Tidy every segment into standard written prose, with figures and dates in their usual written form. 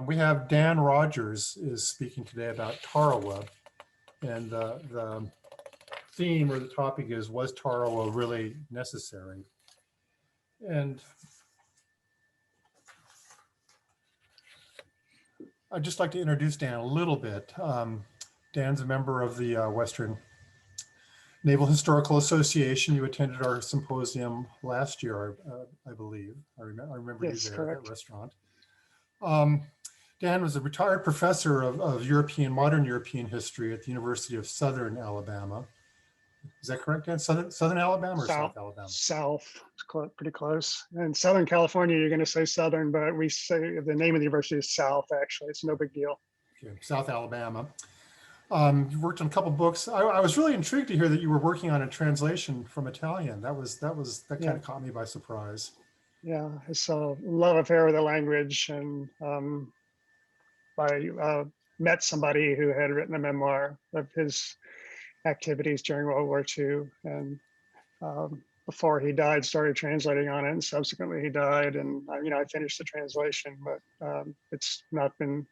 We have Dan Rogers is speaking today about Tarawa, and the theme or the topic is, was Tarawa really necessary? And I'd just like to introduce Dan a little bit. Dan's a member of the Western Naval Historical Association. You attended our symposium last year, I believe. I remember you Yes, there at correct. that restaurant. Dan was a retired professor of modern European history at the University of Southern Alabama. Is that correct, Dan? Southern Alabama or South Alabama? South, pretty close. In Southern California, you're going to say Southern, but we say the name of the university is South, actually. It's no big deal. Okay, South Alabama. You worked on a couple books. I was really intrigued to hear that you were working on a translation from Italian. That kind of caught me by surprise. Yeah, it's a love affair with the language, and I met somebody who had written a memoir of his activities during World War II, and before he died, started translating on it, and subsequently he died, and I finished the translation, but it's not been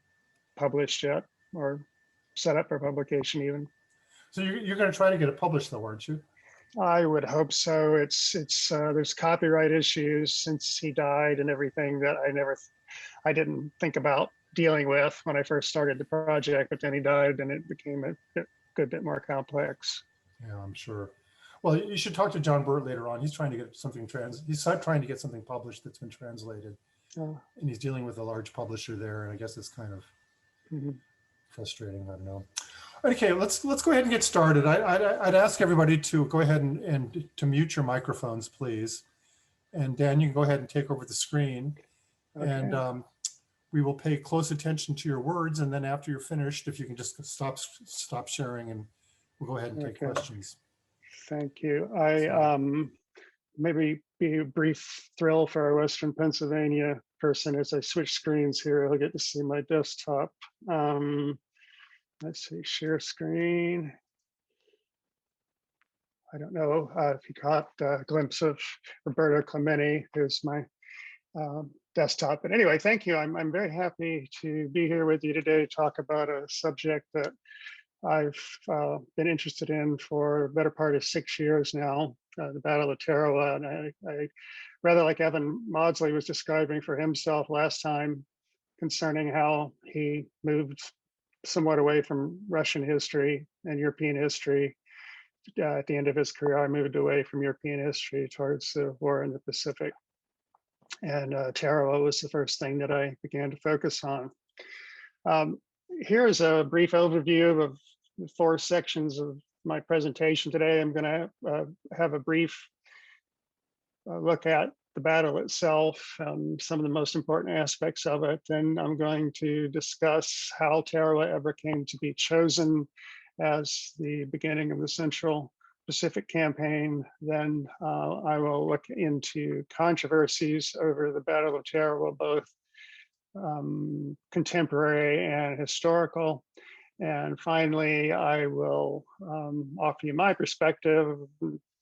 published yet or set up for publication even. So you're going to try to get it published, though, aren't you? I would hope so. It's there's copyright issues since he died and everything that I didn't think about dealing with when I first started the project, but then he died and it became a good bit more complex. Yeah, I'm sure. Well, you should talk to John Burt later on. He's trying to get something he's trying to get something published that's been translated, and he's dealing with a large publisher there, and I guess it's kind of frustrating. I don't know. Okay, let's go ahead and get started. I'd ask everybody to go ahead and to mute your microphones, please. And Dan, you can go ahead and take over the screen. Okay. And we will pay close attention to your words. And then after you're finished, if you can just stop sharing, and we'll go ahead and take questions. Thank you. Maybe be a brief thrill for a Western Pennsylvania person. As I switch screens here, I'll get to see my desktop. Let's see, share screen. I don't know if you caught a glimpse of Roberto Clementi, who's my desktop. But anyway, thank you. I'm very happy to be here with you today to talk about a subject that I've been interested in for the better part of 6 years now, the Battle of Tarawa. And I rather like Evan Maudsley was describing for himself last time concerning how he moved somewhat away from Russian history and European history. At the end of his career, I moved away from European history towards the war in the Pacific. And Tarawa was the first thing that I began to focus on. Here's a brief overview of the 4 sections of my presentation today. I'm going to have a brief look at the battle itself, some of the most important aspects of it. Then I'm going to discuss how Tarawa ever came to be chosen as the beginning of the Central Pacific campaign. Then I will look into controversies over the Battle of Tarawa, both contemporary and historical. And finally, I will offer you my perspective,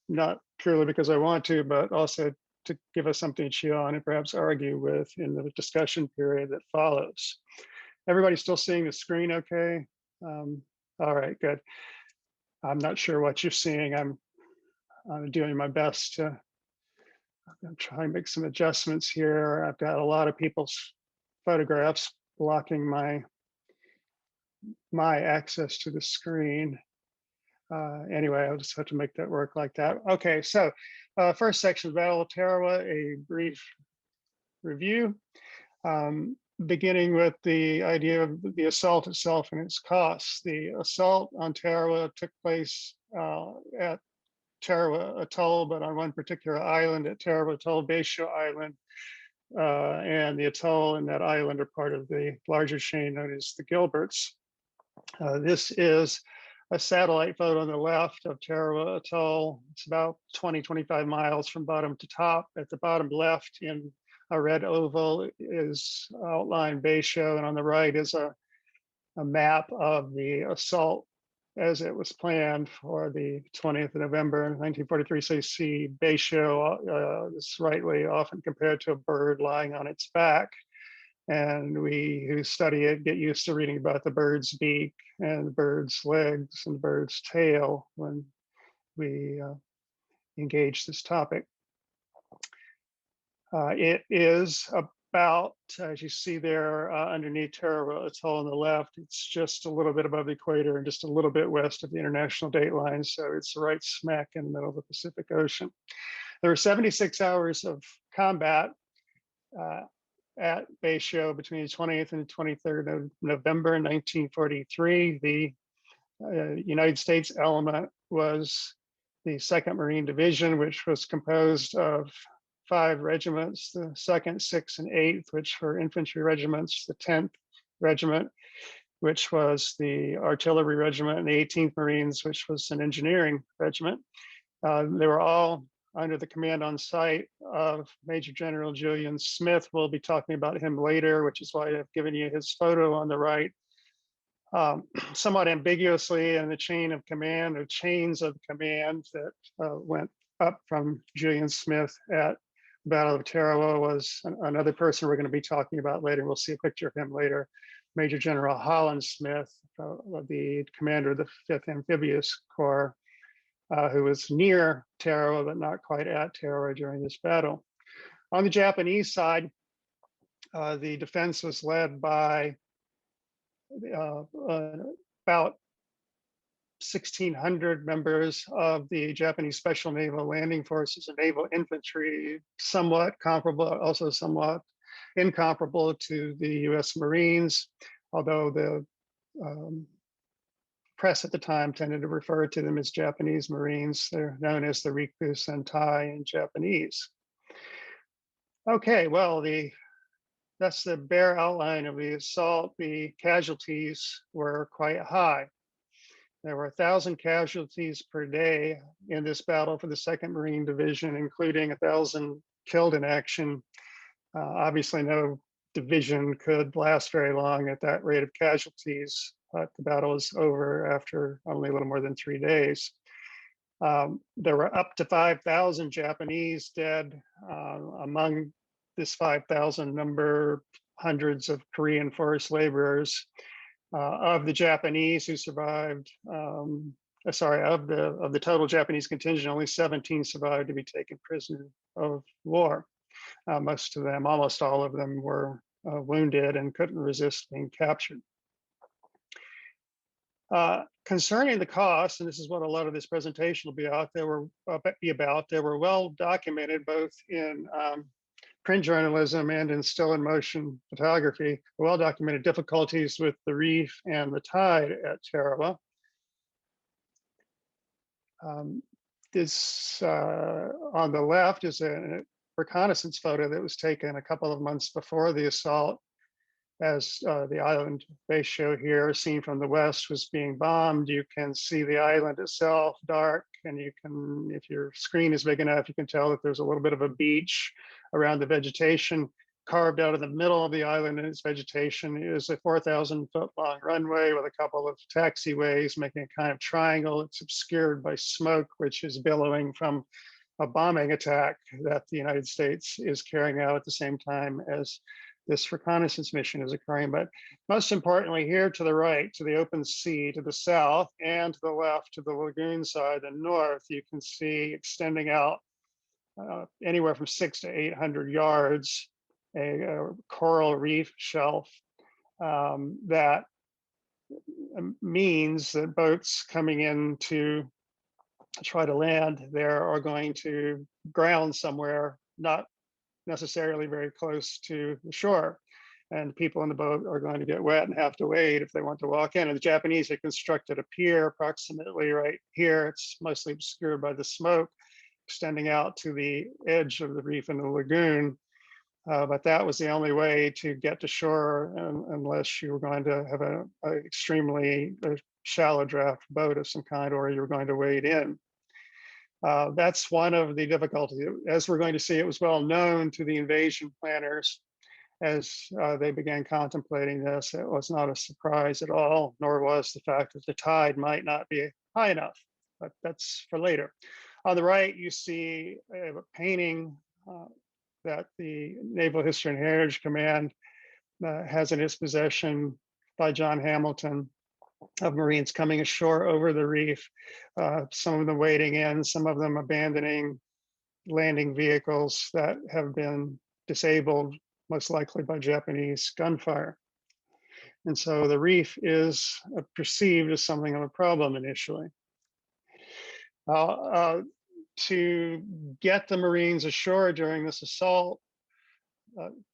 not purely because I want to, but also to give us something to chew on and perhaps argue with in the discussion period that follows. Everybody still seeing the screen okay? All right, good. I'm not sure what you're seeing. I'm doing my best to try and make some adjustments here. I've got a lot of people's photographs blocking my access to the screen. Anyway, I'll just have to make that work like that. Okay, so first section, Battle of Tarawa, a brief review, beginning with the idea of the assault itself and its costs. The assault on Tarawa took place at Tarawa Atoll, but on one particular island at Tarawa Atoll, Betio Island, and the atoll and that island are part of the larger chain known as the Gilberts. This is a satellite photo on the left of Tarawa Atoll. It's about 20-25 miles from bottom to top. At the bottom left in a red oval is outlined Betio, and on the right is a map of the assault as it was planned for the 20th of November 1943. So you see Betio is rightly often compared to a bird lying on its back. And we who study it get used to reading about the bird's beak and the bird's legs and the bird's tail when we engage this topic. It is about, as you see there underneath Tarawa Atoll on the left, it's just a little bit above the equator and just a little bit west of the international date line. So it's right smack in the middle of the Pacific Ocean. There were 76 hours of combat at Betio between the 20th and 23rd of November 1943. The United States element was the 2nd Marine Division, which was composed of 5 regiments, the 2nd, 6th, and 8th, which were infantry regiments, the 10th Regiment, which was the artillery regiment, and the 18th Marines, which was an engineering regiment. They were all under the command on site of Major General Julian Smith. We'll be talking about him later, which is why I've given you his photo on the right. Somewhat ambiguously in the chain of command or chains of command that went up from Julian Smith at Battle of Tarawa was another person we're going to be talking about later. We'll see a picture of him later. Major General Holland Smith, the commander of the 5th Amphibious Corps, who was near Tarawa, but not quite at Tarawa during this battle. On the Japanese side, the defense was led by about 1,600 members of the Japanese Special Naval Landing Forces and Naval Infantry, somewhat comparable, also somewhat incomparable to the US Marines, although the press at the time tended to refer to them as Japanese Marines. They're known as the Riku Sentai in Japanese. Okay, well, that's the bare outline of the assault. The casualties were quite high. There were 1,000 casualties per day in this battle for the 2nd Marine Division, including 1,000 killed in action. Obviously, no division could last very long at that rate of casualties, but the battle was over after only a little more than 3 days. There were up to 5,000 Japanese dead. Among this 5,000 number, hundreds of Korean forest laborers. Of the Japanese who survived, of the total Japanese contingent, only 17 survived to be taken prisoner of war. Most of them, almost all of them, were wounded and couldn't resist being captured. Concerning the costs, and this is what a lot of this presentation will be about, they were well documented both in print journalism and in still in motion photography, well-documented difficulties with the reef and the tide at Tarawa. This on the left is a reconnaissance photo that was taken a couple of months before the assault, as the island Betio here, seen from the west, was being bombed. You can see the island itself dark, and you can, if your screen is big enough, you can tell that there's a little bit of a beach around the vegetation. Carved out of the middle of the island in its vegetation is a 4,000-foot long runway with a couple of taxiways making a kind of triangle. It's obscured by smoke, which is billowing from a bombing attack that the United States is carrying out at the same time as this reconnaissance mission is occurring. But most importantly, here to the right, to the open sea, to the south, and to the left, to the lagoon side, the north, you can see extending out anywhere from 600 to 800 yards, a coral reef shelf that means that boats coming in to try to land there are going to ground somewhere, not necessarily very close to the shore. And people in the boat are going to get wet and have to wait if they want to walk in. And the Japanese had constructed a pier approximately right here. It's mostly obscured by the smoke, extending out to the edge of the reef in the lagoon. But that was the only way to get to shore unless you were going to have an extremely shallow draft boat of some kind, or you were going to wade in. That's one of the difficulties. As we're going to see, it was well known to the invasion planners as they began contemplating this. It was not a surprise at all, nor was the fact that the tide might not be high enough, but that's for later. On the right, you see a painting that the Naval History and Heritage Command has in its possession by John Hamilton of Marines coming ashore over the reef, some of them wading in, some of them abandoning landing vehicles that have been disabled, most likely by Japanese gunfire. And so the reef is perceived as something of a problem initially. To get the Marines ashore during this assault,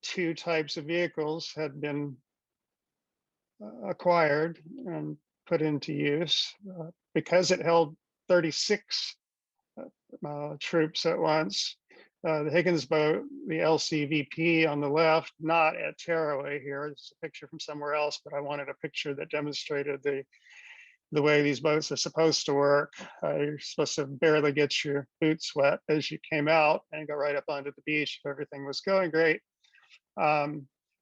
two types of vehicles had been acquired and put into use. Because it held 36 troops at once. The Higgins boat, the LCVP on the left, not at Tarawa here. This is a picture from somewhere else, but I wanted a picture that demonstrated the way these boats are supposed to work. You're supposed to barely get your boots wet as you came out and go right up onto the beach if everything was going great.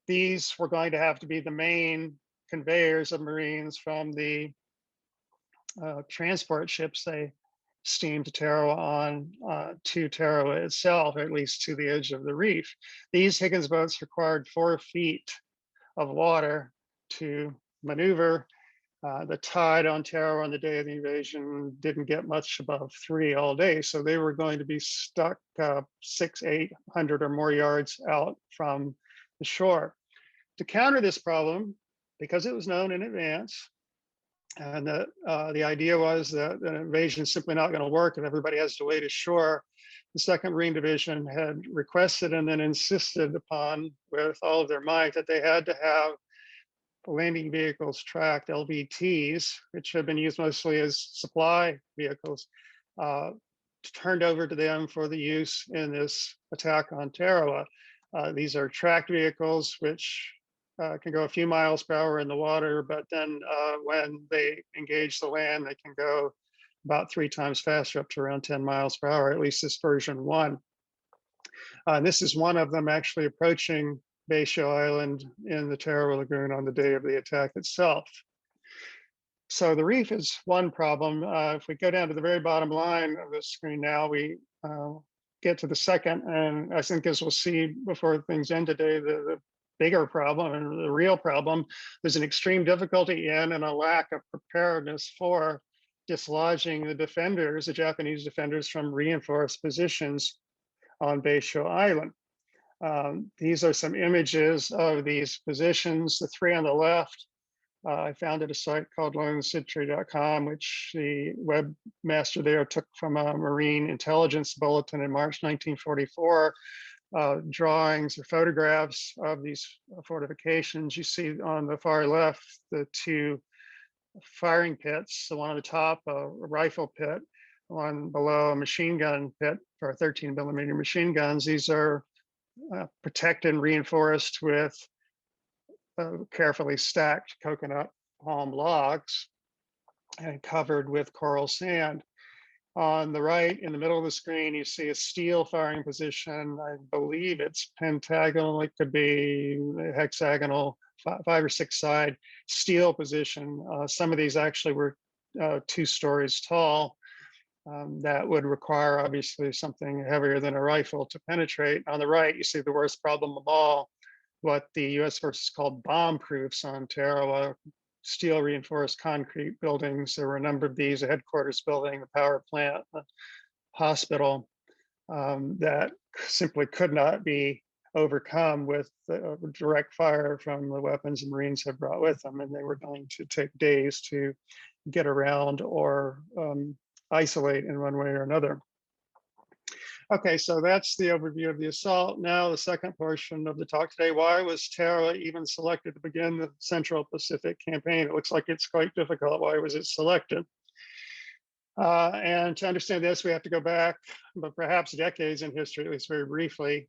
These were going to have to be the main conveyors of Marines from the transport ships they steamed to Tarawa on to Tarawa itself, or at least to the edge of the reef. These Higgins boats required 4 feet of water to maneuver. The tide on Tarawa on the day of the invasion didn't get much above 3 all day, so they were going to be stuck 600-800 or more yards out from the shore. To counter this problem, because it was known in advance, and the idea was that an invasion is simply not going to work if everybody has to wade ashore, the 2nd Marine Division had requested and then insisted upon with all of their might that they had to have landing vehicles tracked, LVTs, which have been used mostly as supply vehicles, turned over to them for the use in this attack on Tarawa. These are tracked vehicles which can go a few miles per hour in the water, but then when they engage the land, they can go about 3 times faster, up to around 10 miles per hour, at least this version 1. And this is one of them actually approaching Betio Island in the Tarawa Lagoon on the day of the attack itself. So the reef is one problem. If we go down to the very bottom line of the screen now, we get to the second, and I think as we'll see before things end today, the bigger problem and the real problem, there's an extreme difficulty in and a lack of preparedness for dislodging the defenders, the Japanese defenders, from reinforced positions on Betio Island. These are some images of these positions. The 3 on the left, I found at a site called lonesentry.com, which the webmaster there took from a Marine intelligence bulletin in March 1944. Drawings or photographs of these fortifications. You see on the far left the 2 firing pits, the one on the top, a rifle pit, one below, a machine gun pit for 13mm machine guns. These are protected and reinforced with carefully stacked coconut palm logs and covered with coral sand. On the right, in the middle of the screen, you see a steel firing position. I believe it's pentagonal. It could be hexagonal, 5 or 6 side steel position. Some of these actually were 2 stories tall. That would require, obviously, something heavier than a rifle to penetrate. On the right, you see the worst problem of all, what the U.S. forces called bomb proofs on Tarawa. Steel reinforced concrete buildings. There were a number of these, a headquarters building, a power plant, a hospital, that simply could not be overcome with direct fire from the weapons the Marines had brought with them. And they were going to take days to get around or isolate in one way or another. Okay, so that's the overview of the assault. Now the second portion of the talk today, why was Tarawa even selected to begin the Central Pacific campaign? It looks like it's quite difficult. Why was it selected? And to understand this, we have to go back, but perhaps decades in history, at least very briefly,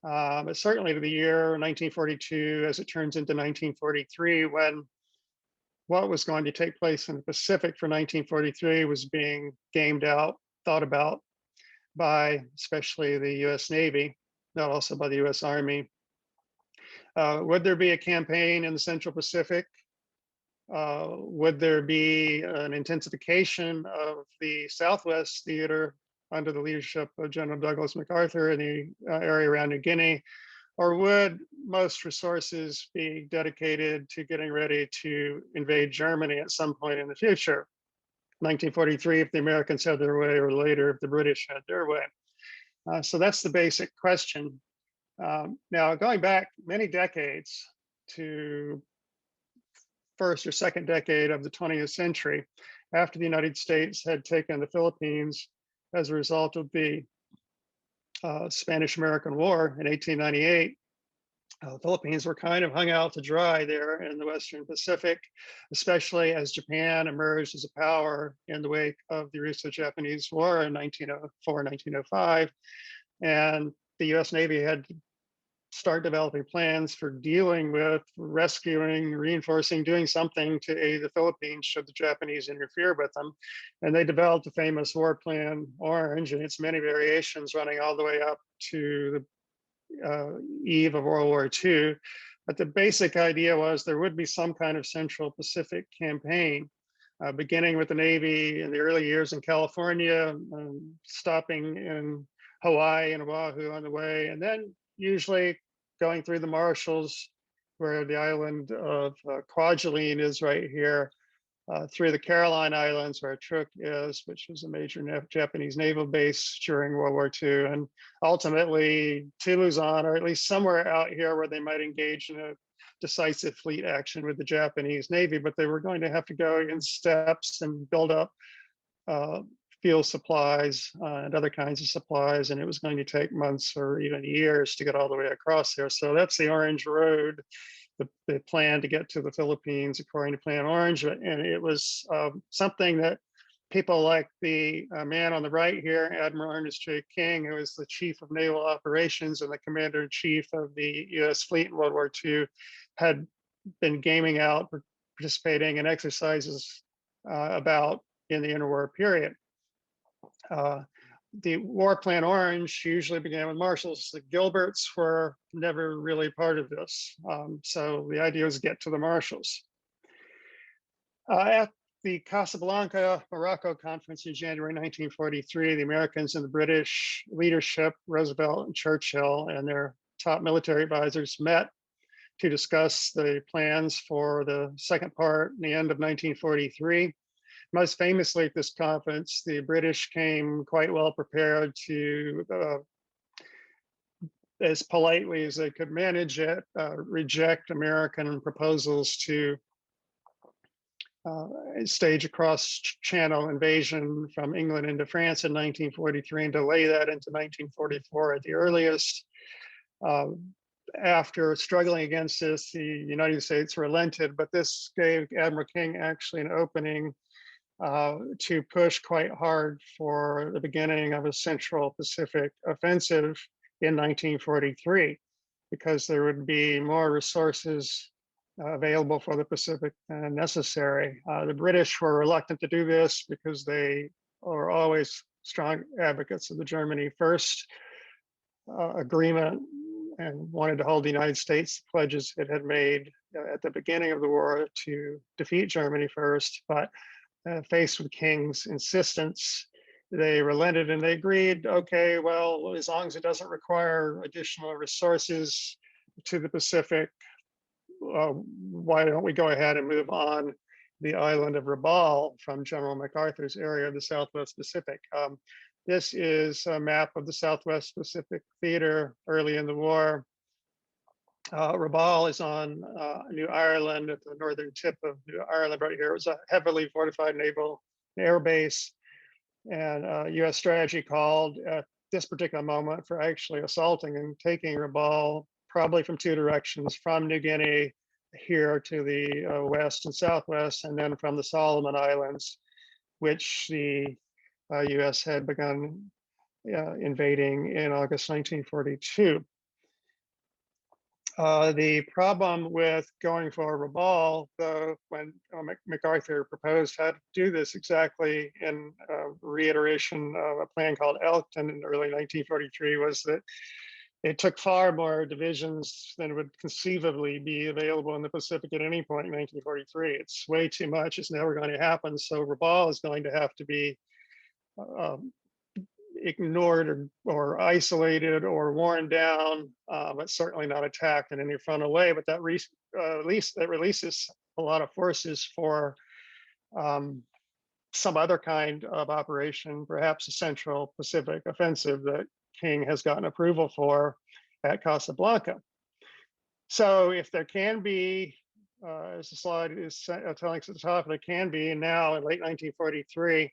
but certainly to the year 1942, as it turns into 1943, when what was going to take place in the Pacific for 1943 was being gamed out, thought about by especially the US Navy, not also by the US Army. Would there be a campaign in the Central Pacific? Would there be an intensification of the Southwest Theater under the leadership of General Douglas MacArthur in the area around New Guinea? or would most resources be dedicated to getting ready to invade Germany at some point in the future? 1943, if the Americans had their way, or later, if the British had their way. So that's the basic question. Now, going back many decades to first or second decade of the 20th century, after the United States had taken the Philippines as a result of the Spanish-American War in 1898, the Philippines were kind of hung out to dry there in the Western Pacific, especially as Japan emerged as a power in the wake of the Russo-Japanese War in 1904, 1905. And the US Navy had to start developing plans for dealing with, rescuing, reinforcing, doing something to aid the Philippines should the Japanese interfere with them. And they developed the famous War Plan Orange and its many variations running all the way up to the eve of World War II. But the basic idea was there would be some kind of Central Pacific campaign, beginning with the Navy in the early years in California, stopping in Hawaii and Oahu on the way, and then usually going through the Marshalls, where the island of Kwajalein is right here, through the Caroline Islands, where Truk is, which was a major Japanese naval base during World War II, and ultimately to Luzon, or at least somewhere out here where they might engage in a decisive fleet action with the Japanese Navy. But they were going to have to go in steps and build up fuel supplies and other kinds of supplies, and it was going to take months or even years to get all the way across there. So that's the Orange Road, the plan to get to the Philippines according to Plan Orange. And it was something that people like the man on the right here, Admiral Ernest J. King, who was the chief of naval operations and the commander-in-chief of the US fleet in World War II, had been gaming out, participating in exercises about in the interwar period. The War Plan Orange usually began with Marshalls. The Gilberts were never really part of this. So the idea was get to the Marshalls. At the Casablanca, Morocco conference in January 1943, the Americans and the British leadership, Roosevelt and Churchill, and their top military advisors met to discuss the plans for the second part in the end of 1943. Most famously at this conference, the British came quite well prepared to, as politely as they could manage it, reject American proposals to stage a cross-channel invasion from England into France in 1943 and delay that into 1944 at the earliest. After struggling against this, the United States relented, but this gave Admiral King actually an opening to push quite hard for the beginning of a Central Pacific offensive in 1943, because there would be more resources available for the Pacific than necessary. The British were reluctant to do this because they are always strong advocates of the Germany First agreement and wanted to hold the United States pledges it had made at the beginning of the war to defeat Germany first. But faced with King's insistence, they relented and they agreed, okay, well, as long as it doesn't require additional resources to the Pacific, why don't we go ahead and move on the island of Rabaul from General MacArthur's area of the Southwest Pacific. This is a map of the Southwest Pacific Theater early in the war. Rabaul is on New Ireland, at the northern tip of New Ireland right here. It was a heavily fortified naval air base, and US strategy called at this particular moment for actually assaulting and taking Rabaul, probably from two directions, from New Guinea here to the west and southwest, and then from the Solomon Islands, which the US had begun invading in August 1942. The problem with going for Rabaul, though, when MacArthur proposed how to do this exactly in reiteration of a plan called Elkton in early 1943, was that it took far more divisions than would conceivably be available in the Pacific at any point in 1943. It's way too much. It's never going to happen. So Rabaul is going to have to be ignored or isolated or worn down, but certainly not attacked in any frontal way. But that releases a lot of forces for some other kind of operation, perhaps a Central Pacific offensive that King has gotten approval for at Casablanca. So if there can be, as the slide is telling us at the top, there can be now in late 1943,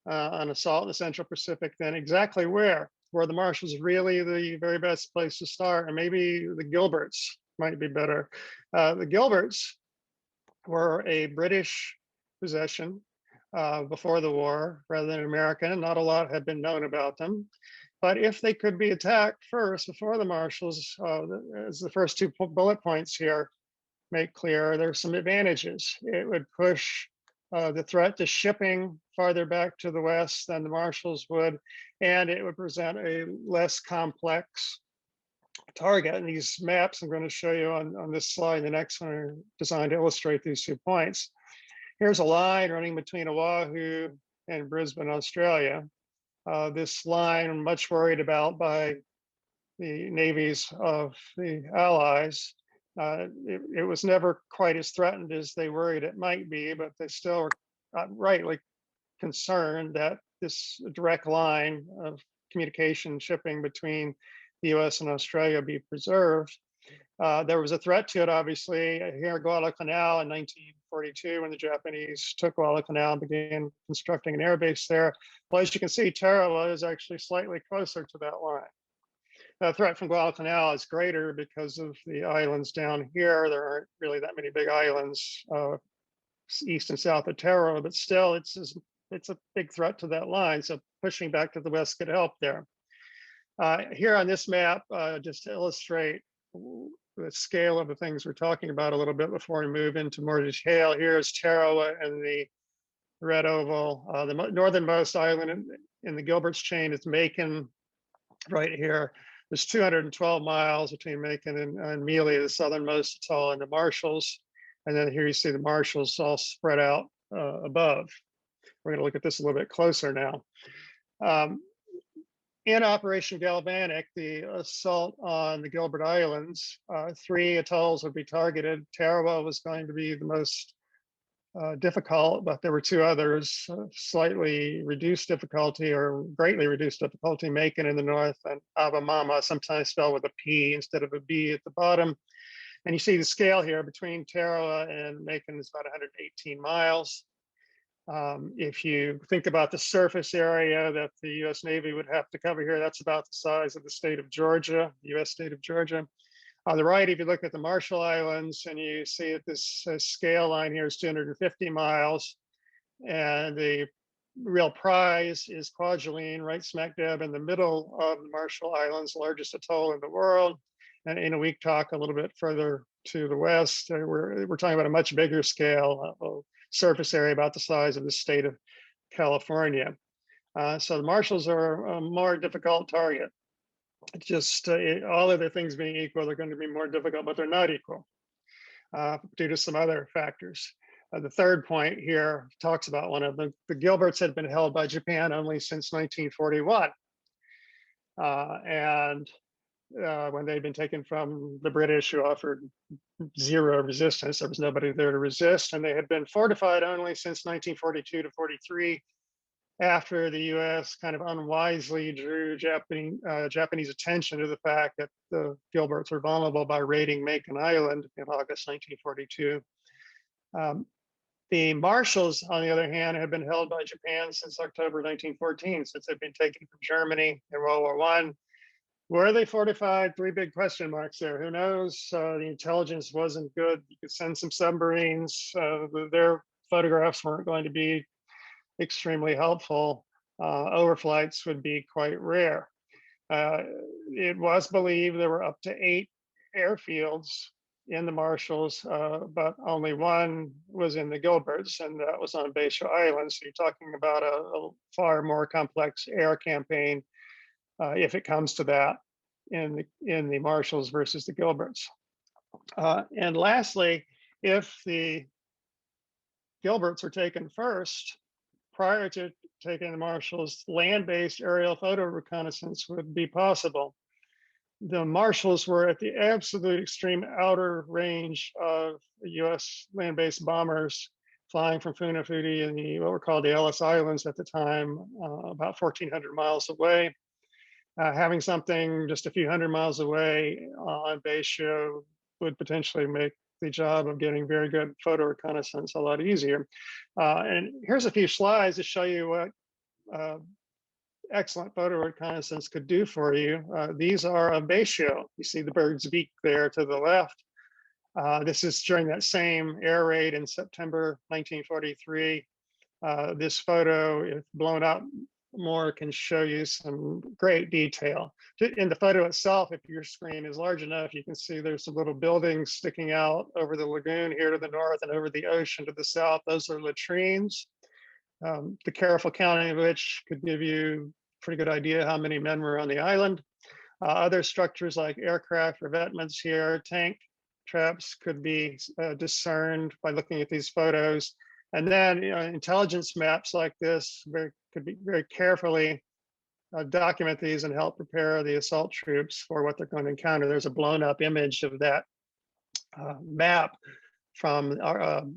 an assault in the Central Pacific, then exactly where? Were the Marshalls really the very best place to start? And maybe the Gilberts might be better. The Gilberts were a British possession before the war rather than American. Not a lot had been known about them. But if they could be attacked first before the Marshalls, as the first two bullet points here make clear, there's some advantages. It would push the threat to shipping farther back to the west than the Marshalls would, and it would present a less complex target. And these maps I'm going to show you on this slide, the next one, are designed to illustrate these 2 points. Here's a line running between Oahu and Brisbane, Australia. This line, I'm much worried about by the navies of the Allies. It was never quite as threatened as they worried it might be, but they still are rightly concerned that this direct line of communication shipping between the US and Australia be preserved. There was a threat to it, obviously, here at Guadalcanal in 1942 when the Japanese took Guadalcanal and began constructing an airbase there. Well, as you can see, Tarawa is actually slightly closer to that line. The threat from Guadalcanal is greater because of the islands down here. There aren't really that many big islands east and south of Tarawa, but still it's a big threat to that line. So pushing back to the west could help there. Here on this map, just to illustrate the scale of the things we're talking about a little bit before we move into more detail, here's Tarawa and the red oval. The northernmost island in the Gilbert's chain is Macon, right here. There's 212 miles between Macon and Mealy, the southernmost atoll, and the Marshalls. And then here you see the Marshalls all spread out above. We're going to look at this a little bit closer now. In Operation Galvanic, the assault on the Gilbert Islands, 3 atolls would be targeted. Tarawa was going to be the most difficult, but there were 2 others, slightly reduced difficulty or greatly reduced difficulty, Macon in the north and Abamama, sometimes spelled with a P instead of a B at the bottom. And you see the scale here between Tarawa and Macon is about 118 miles. If you think about the surface area that the US Navy would have to cover here, that's about the size of the state of Georgia, the US state of Georgia. On the right, if you look at the Marshall Islands and you see that this scale line here is 250 miles, and the real prize is Kwajalein, right smack dab in the middle of the Marshall Islands, largest atoll in the world. And in a week talk a little bit further to the west, we're talking about a much bigger scale, surface area about the size of the state of California. So the Marshalls are a more difficult target. Just all other things being equal, they're going to be more difficult, but they're not equal due to some other factors. The third point here talks about one of them. The Gilberts had been held by Japan only since 1941. When they'd been taken from the British, who offered zero resistance, there was nobody there to resist, and they had been fortified only since 1942 to 43, after the US kind of unwisely drew Japanese attention to the fact that the Gilberts were vulnerable by raiding Macon Island in August 1942. The Marshalls, on the other hand, had been held by Japan since October 1914, since they'd been taken from Germany in World War I. Were they fortified? 3 big question marks there. Who knows? The intelligence wasn't good. You could send some submarines. Their photographs weren't going to be extremely helpful. Overflights would be quite rare. It was believed there were up to 8 airfields in the Marshalls, but only 1 was in the Gilberts, and that was on Betio Island. So you're talking about a far more complex air campaign, if it comes to that, in the Marshalls versus the Gilberts. And lastly, if the Gilberts were taken first, prior to taking the Marshalls land-based aerial photo reconnaissance would be possible. The Marshalls were at the absolute extreme outer range of US land-based bombers flying from Funafuti and what were called the Ellis Islands at the time, about 1,400 miles away. Having something just a few hundred miles away on Betio would potentially make the job of getting very good photo reconnaissance a lot easier. And here's a few slides to show you what excellent photo reconnaissance could do for you. These are a Betio. You see the bird's beak there to the left. This is during that same air raid in September 1943. This photo, if blown out more, can show you some great detail. In the photo itself, if your screen is large enough, you can see there's some little buildings sticking out over the lagoon here to the north and over the ocean to the south. Those are latrines. The careful counting of which could give you a pretty good idea how many men were on the island. Other structures like aircraft revetments here, tank traps could be discerned by looking at these photos. And then intelligence maps like this could be very carefully document these and help prepare the assault troops for what they're going to encounter. There's a blown up image of that map from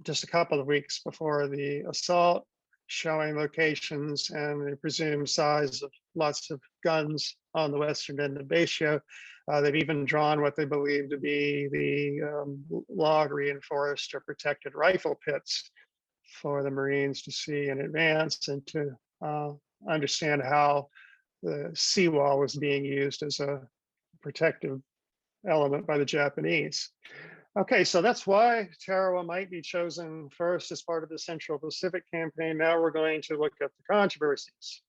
just a couple of weeks before the assault, showing locations and the presumed size of lots of guns on the western end of Betio. They've even drawn what they believe to be the log reinforced or protected rifle pits for the Marines to see in advance and to understand how the seawall was being used as a protective element by the Japanese. Okay, so that's why Tarawa might be chosen first as part of the Central Pacific campaign. Now we're going to look at the controversies.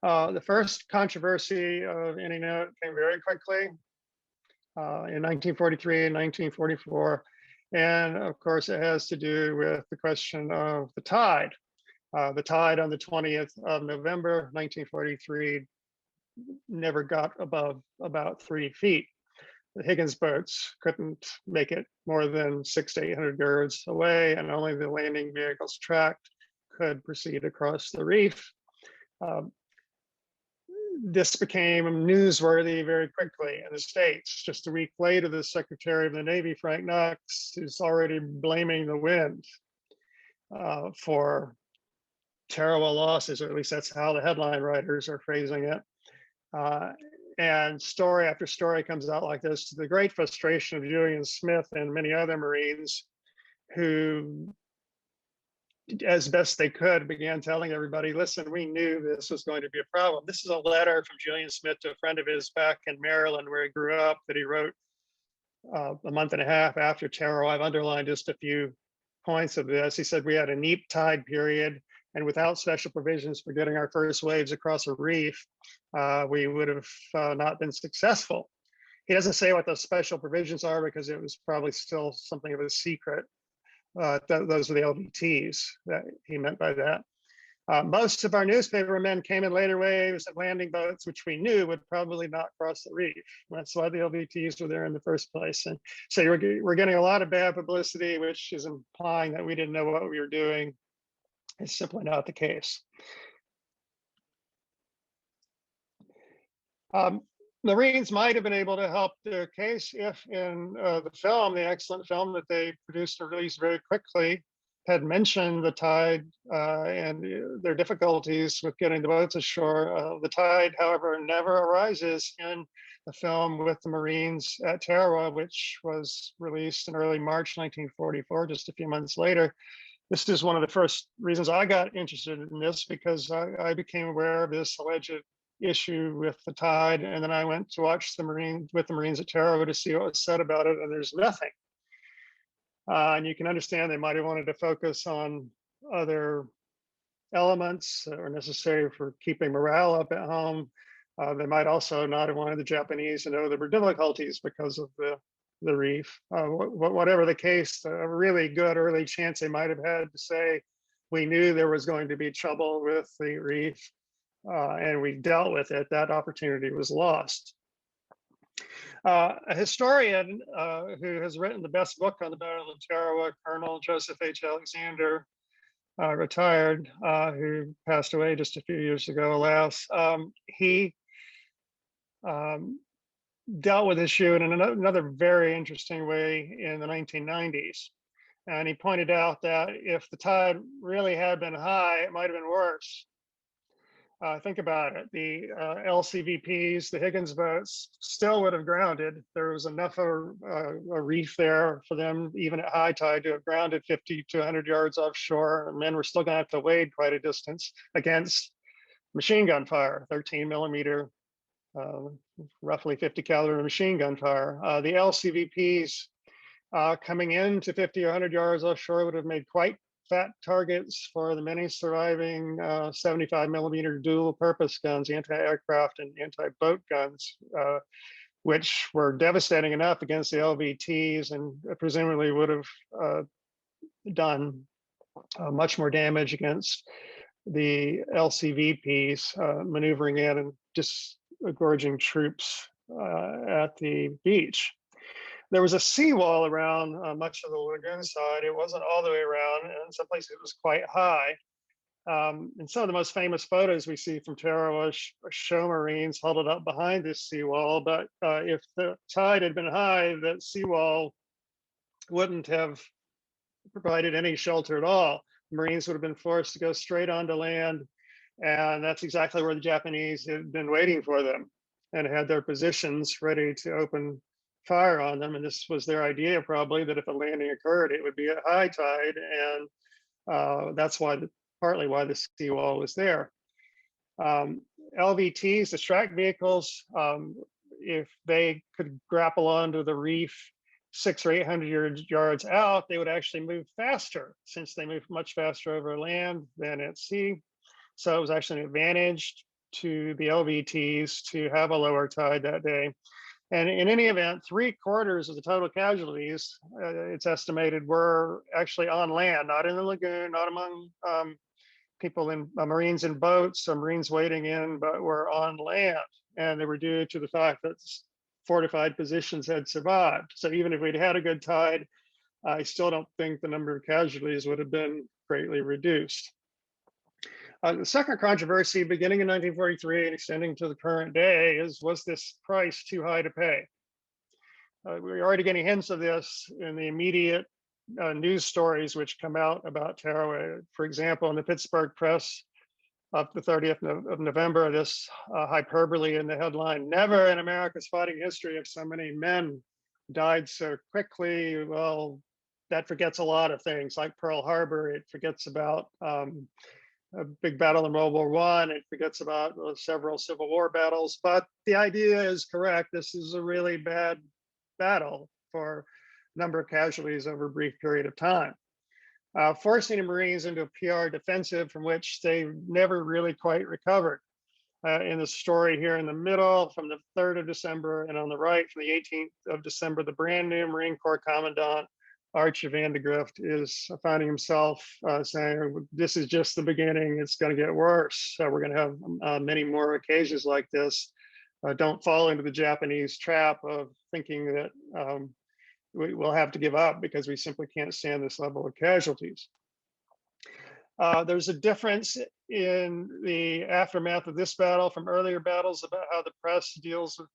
The first controversy of any note came very quickly in 1943 and 1944. And of course, it has to do with the question of the tide. The tide on the 20th of November, 1943, never got above about 3 feet. The Higgins boats couldn't make it more than 600 to 800 yards away, and only the landing vehicles tracked could proceed across the reef. This became newsworthy very quickly in the States. Just a week later, the Secretary of the Navy, Frank Knox, is already blaming the wind for Tarawa losses, or at least that's how the headline writers are phrasing it. And story after story comes out like this, to the great frustration of Julian Smith and many other Marines who, as best they could, began telling everybody, listen, we knew this was going to be a problem. This is a letter from Julian Smith to a friend of his back in Maryland, where he grew up, that he wrote a month and a half after Tarawa. I've underlined just a few points of this. He said, we had a neap tide period, and without special provisions for getting our first waves across a reef, we would have not been successful. He doesn't say what those special provisions are because it was probably still something of a secret. Those are the LVTs that he meant by that. Most of our newspaper men came in later waves and landing boats, which we knew would probably not cross the reef. That's why the LVTs were there in the first place. And so we're getting a lot of bad publicity, which is implying that we didn't know what we were doing. It's simply not the case. Marines might have been able to help their case if in the film, the excellent film that they produced and released very quickly, had mentioned the tide and their difficulties with getting the boats ashore. The tide, however, never arises in the film with the Marines at Tarawa, which was released in early March 1944, just a few months later. This is one of the first reasons I got interested in this, because I became aware of this alleged issue with the tide, and then I went to watch the Marines at Tarawa to see what was said about it, and there's nothing. And you can understand they might have wanted to focus on other elements that were necessary for keeping morale up at home. They might also not have wanted the Japanese to know there were difficulties because of the reef. Whatever the case, a really good early chance they might have had to say, we knew there was going to be trouble with the reef, and we dealt with it. That opportunity was lost. A historian who has written the best book on the Battle of Tarawa, Colonel Joseph H. Alexander, retired, who passed away just a few years ago, alas. He dealt with this issue in another very interesting way in the 1990s. And he pointed out that if the tide really had been high, it might have been worse. Think about it. The LCVPs, the Higgins boats, still would have grounded. There was enough of a reef there for them, even at high tide, to have grounded 50 to 100 yards offshore. And men were still going to have to wade quite a distance against machine gun fire, 13 millimeter, roughly 50 caliber machine gun fire. The LCVPs coming into 50 or 100 yards offshore would have made quite fat targets for the many surviving 75 millimeter dual purpose guns, anti-aircraft and anti-boat guns, which were devastating enough against the LVTs and presumably would have done much more damage against the LCVPs maneuvering in and disgorging troops at the beach. There was a seawall around much of the lagoon side. It wasn't all the way around, and in some places it was quite high. And some of the most famous photos we see from Tarawa show Marines huddled up behind this seawall. But if the tide had been high, that seawall wouldn't have provided any shelter at all. Marines would have been forced to go straight onto land, and that's exactly where the Japanese had been waiting for them and had their positions ready to open fire on them. And this was their idea, probably, that if a landing occurred, it would be at high tide, and that's why partly why the seawall was there. LVTs, the track vehicles, if they could grapple onto the reef 600 or 800 yards out, they would actually move faster, since they move much faster over land than at sea. So it was actually an advantage to the LVTs to have a lower tide that day. And in any event, 3/4 of the total casualties, it's estimated, were actually on land, not in the lagoon, not among people in Marines in boats or Marines waiting in, but were on land. And they were due to the fact that fortified positions had survived. So even if we'd had a good tide, I still don't think the number of casualties would have been greatly reduced. The second controversy, beginning in 1943 and extending to the current day, was this price too high to pay? We're already getting hints of this in the immediate news stories which come out about Tarawa. For example, in the Pittsburgh Press of the 30th of November, this hyperbole in the headline: "Never in America's fighting history have so many men died so quickly." Well, that forgets a lot of things, like Pearl Harbor. It forgets about a big battle in World War I. It forgets about several Civil War battles. But the idea is correct. This is a really bad battle for a number of casualties over a brief period of time, forcing the Marines into a PR defensive from which they never really quite recovered. In the story here in the middle, from the 3rd of December, and on the right, from the 18th of December, the brand new Marine Corps Commandant, Archie Van de Grift, is finding himself saying, "This is just the beginning. It's going to get worse. So we're going to have many more occasions like this. Don't fall into the Japanese trap of thinking that we will have to give up because we simply can't stand this level of casualties." There's a difference in the aftermath of this battle from earlier battles about how the press deals with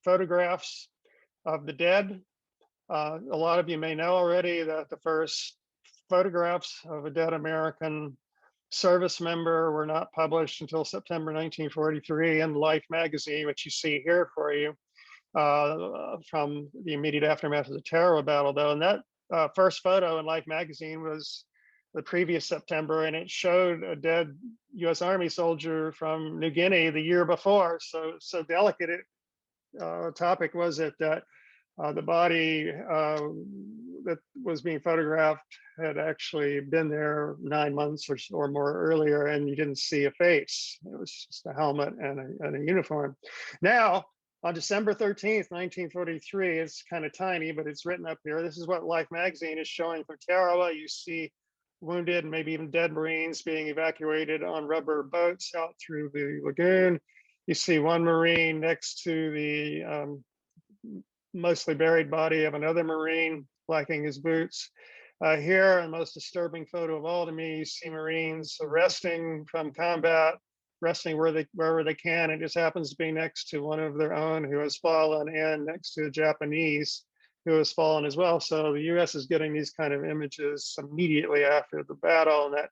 photographs of the dead. A lot of you may know already that the first photographs of a dead American service member were not published until September 1943 in Life magazine, which you see here for you, from the immediate aftermath of the Tarawa battle, though. And that first photo in Life magazine was the previous September, and it showed a dead U.S. Army soldier from New Guinea the year before. So delicate topic was it that the body that was being photographed had actually been there 9 months or more earlier, and you didn't see a face. It was just a helmet and a uniform. Now, on December 13th, 1943, it's kind of tiny, but it's written up here. This is what Life magazine is showing from Tarawa. You see wounded and maybe even dead Marines being evacuated on rubber boats out through the lagoon. You see one Marine next to the mostly buried body of another Marine, blacking his boots. Here, the most disturbing photo of all to me, you see Marines resting from combat, resting wherever they can. It just happens to be next to one of their own who has fallen, and next to the Japanese who has fallen as well. So the U.S. is getting these kind of images immediately after the battle, and that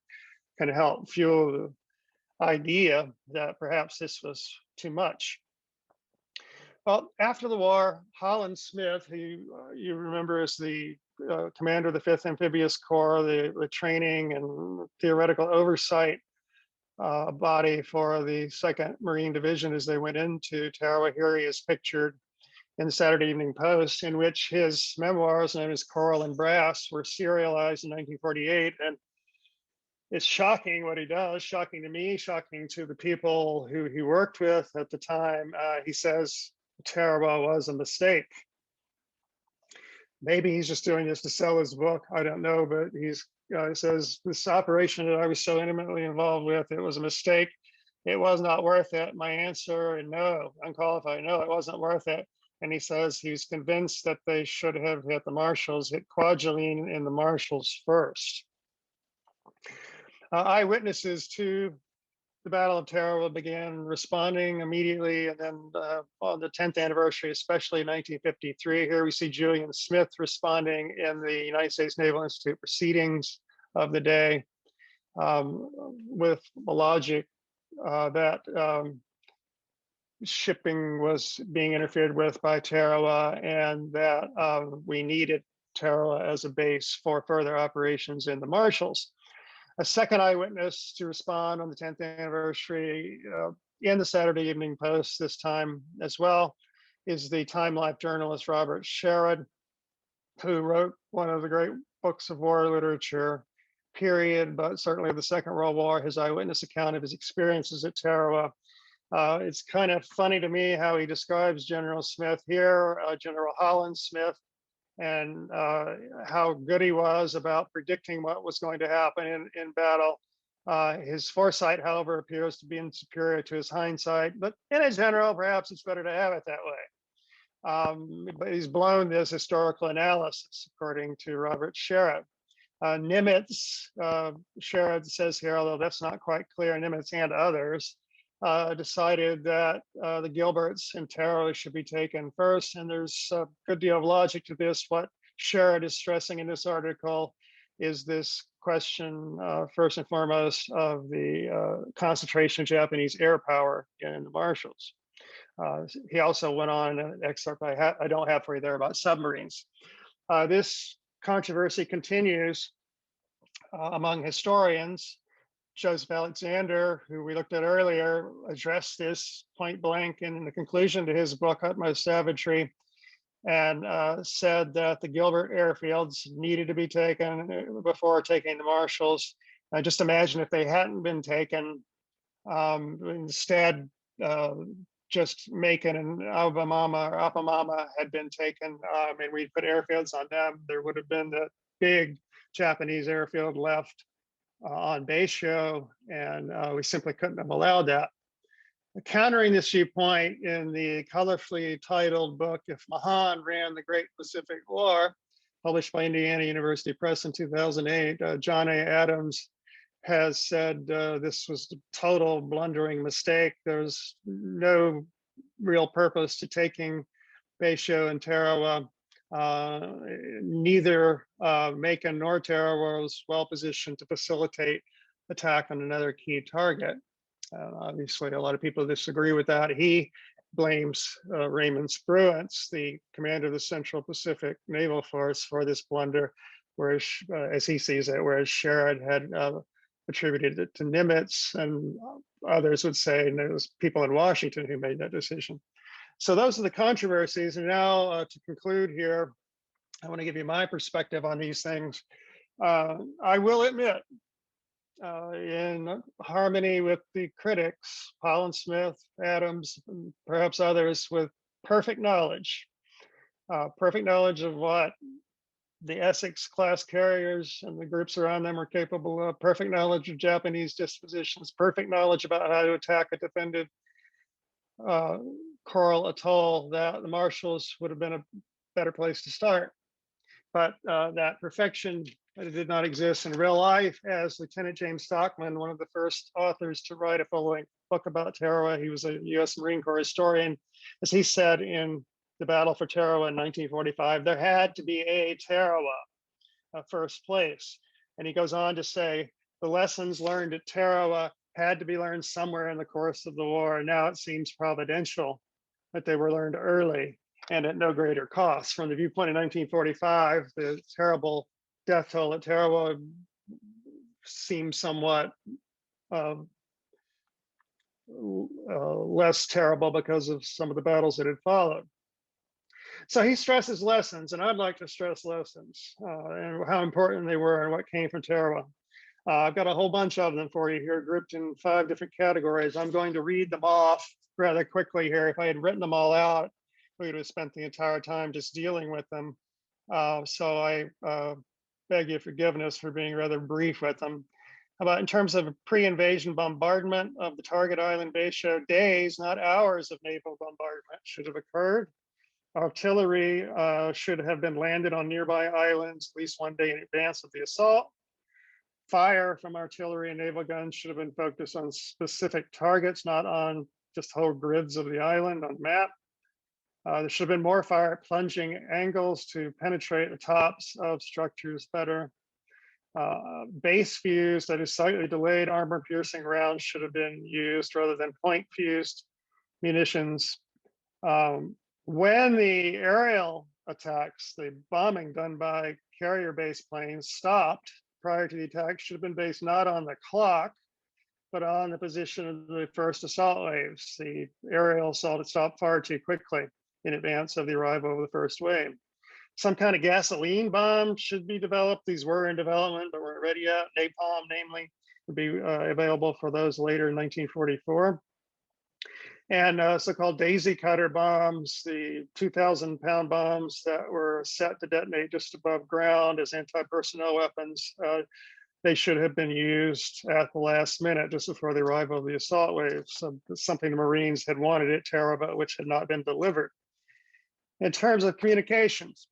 can help fuel the idea that perhaps this was too much. Well, after the war, Holland Smith, who you remember as the commander of the 5th Amphibious Corps, the training and theoretical oversight body for the 2nd Marine Division as they went into Tarawa. Here he is pictured in the Saturday Evening Post, in which his memoirs, known as Coral and Brass, were serialized in 1948. And it's shocking what he does, shocking to me, shocking to the people who he worked with at the time. He says Tarawa was a mistake. Maybe he's just doing this to sell his book. I don't know, but he says, this operation that I was so intimately involved with, it was a mistake. It was not worth it. My answer, no, unqualified, no, it wasn't worth it. And he says he's convinced that they should have hit the Marshalls, hit Kwajalein in the Marshalls first. Eyewitnesses to the Battle of Tarawa began responding immediately, and then on the 10th anniversary, especially 1953, here we see Julian Smith responding in the United States Naval Institute proceedings of the day with the logic that shipping was being interfered with by Tarawa, and that we needed Tarawa as a base for further operations in the Marshalls. A second eyewitness to respond on the 10th anniversary in the Saturday Evening Post this time as well is the Time Life journalist Robert Sherrod, who wrote one of the great books of war literature, period, but certainly of the Second World War, his eyewitness account of his experiences at Tarawa. It's kind of funny to me how he describes General Smith here, General Holland Smith, and how good he was about predicting what was going to happen in battle. His foresight, however, appears to be superior to his hindsight, but in general, perhaps it's better to have it that way. But he's blown this historical analysis, according to Robert Sherrod. Nimitz, Sherrod says here, although that's not quite clear, Nimitz and others decided that the Gilberts and Tarawa should be taken first. And there's a good deal of logic to this. What Sherrod is stressing in this article is this question, first and foremost, of the concentration of Japanese air power in the Marshalls. He also went on an excerpt I don't have for you there about submarines. This controversy continues among historians. Joseph Alexander, who we looked at earlier, addressed this point blank in the conclusion to his book, Utmost Savagery, and said that the Gilbert airfields needed to be taken before taking the Marshalls. Just imagine if they hadn't been taken, instead, just Macon and Apamama had been taken, and we'd put airfields on them, there would have been the big Japanese airfield left on Betio, and we simply couldn't have allowed that. Countering this viewpoint in the colorfully titled book, If Mahan Ran the Great Pacific War, published by Indiana University Press in 2008, John A. Adams has said this was a total blundering mistake. There's no real purpose to taking Betio and Tarawa. Neither Macon nor Tarawa was well positioned to facilitate attack on another key target. Obviously, a lot of people disagree with that. He blames Raymond Spruance, the commander of the Central Pacific Naval Force, for this blunder, whereas, as he sees it, whereas Sherrod had attributed it to Nimitz, and others would say it was people in Washington who made that decision. So those are the controversies. And now to conclude here, I want to give you my perspective on these things. I will admit, in harmony with the critics, Holland Smith, Adams, and perhaps others, with perfect knowledge of what the Essex class carriers and the groups around them are capable of, perfect knowledge of Japanese dispositions, perfect knowledge about how to attack a defended coral atoll, that the Marshalls would have been a better place to start. But that perfection It did not exist in real life. As Lieutenant James Stockman, one of the first authors to write a full-length book about Tarawa, he was a U.S. Marine Corps historian. As he said in the battle for Tarawa in 1945, there had to be a Tarawa, first place. And he goes on to say, the lessons learned at Tarawa had to be learned somewhere in the course of the war. Now it seems providential that they were learned early and at no greater cost. From the viewpoint of 1945, the terrible death toll at Tarawa seems somewhat less terrible because of some of the battles that had followed. So he stresses lessons, and I'd like to stress lessons and how important they were and what came from Tarawa. I've got a whole bunch of them for you here, grouped in 5 different categories. I'm going to read them off rather quickly here. If I had written them all out, we would have spent the entire time just dealing with them. So I beg your forgiveness for being rather brief with them. About in terms of pre-invasion bombardment of the target island, Betio, days, not hours of naval bombardment should have occurred. Artillery should have been landed on nearby islands at least one day in advance of the assault. Fire from artillery and naval guns should have been focused on specific targets, not on just whole grids of the island on the map. There should have been more fire at plunging angles to penetrate the tops of structures better. Base fused, that is slightly delayed armor piercing rounds should have been used rather than point fused munitions. When the aerial attacks, the bombing done by carrier-based planes stopped prior to the attack should have been based not on the clock, but on the position of the first assault waves. The aerial assault had stopped far too quickly in advance of the arrival of the first wave. Some kind of gasoline bomb should be developed. These were in development, but weren't ready yet. Napalm, namely, would be available for those later in 1944. And so-called daisy cutter bombs, the 2,000-pound bombs that were set to detonate just above ground as anti-personnel weapons, they should have been used at the last minute, just before the arrival of the assault waves. So something the Marines had wanted at Tarawa, but which had not been delivered. In terms of communications,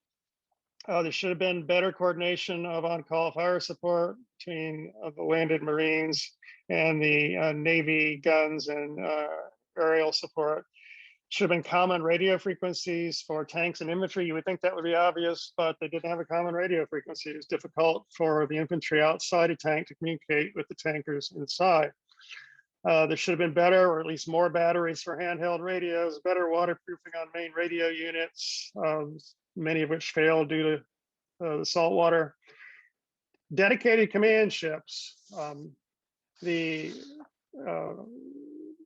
there should have been better coordination of on-call fire support between the landed Marines and the Navy guns and aerial support. Should have been common radio frequencies for tanks and infantry. You would think that would be obvious, but they didn't have a common radio frequency. It was difficult for the infantry outside a tank to communicate with the tankers inside. There should have been better, or at least more batteries for handheld radios, better waterproofing on main radio units, many of which failed due to the salt water. Dedicated command ships. The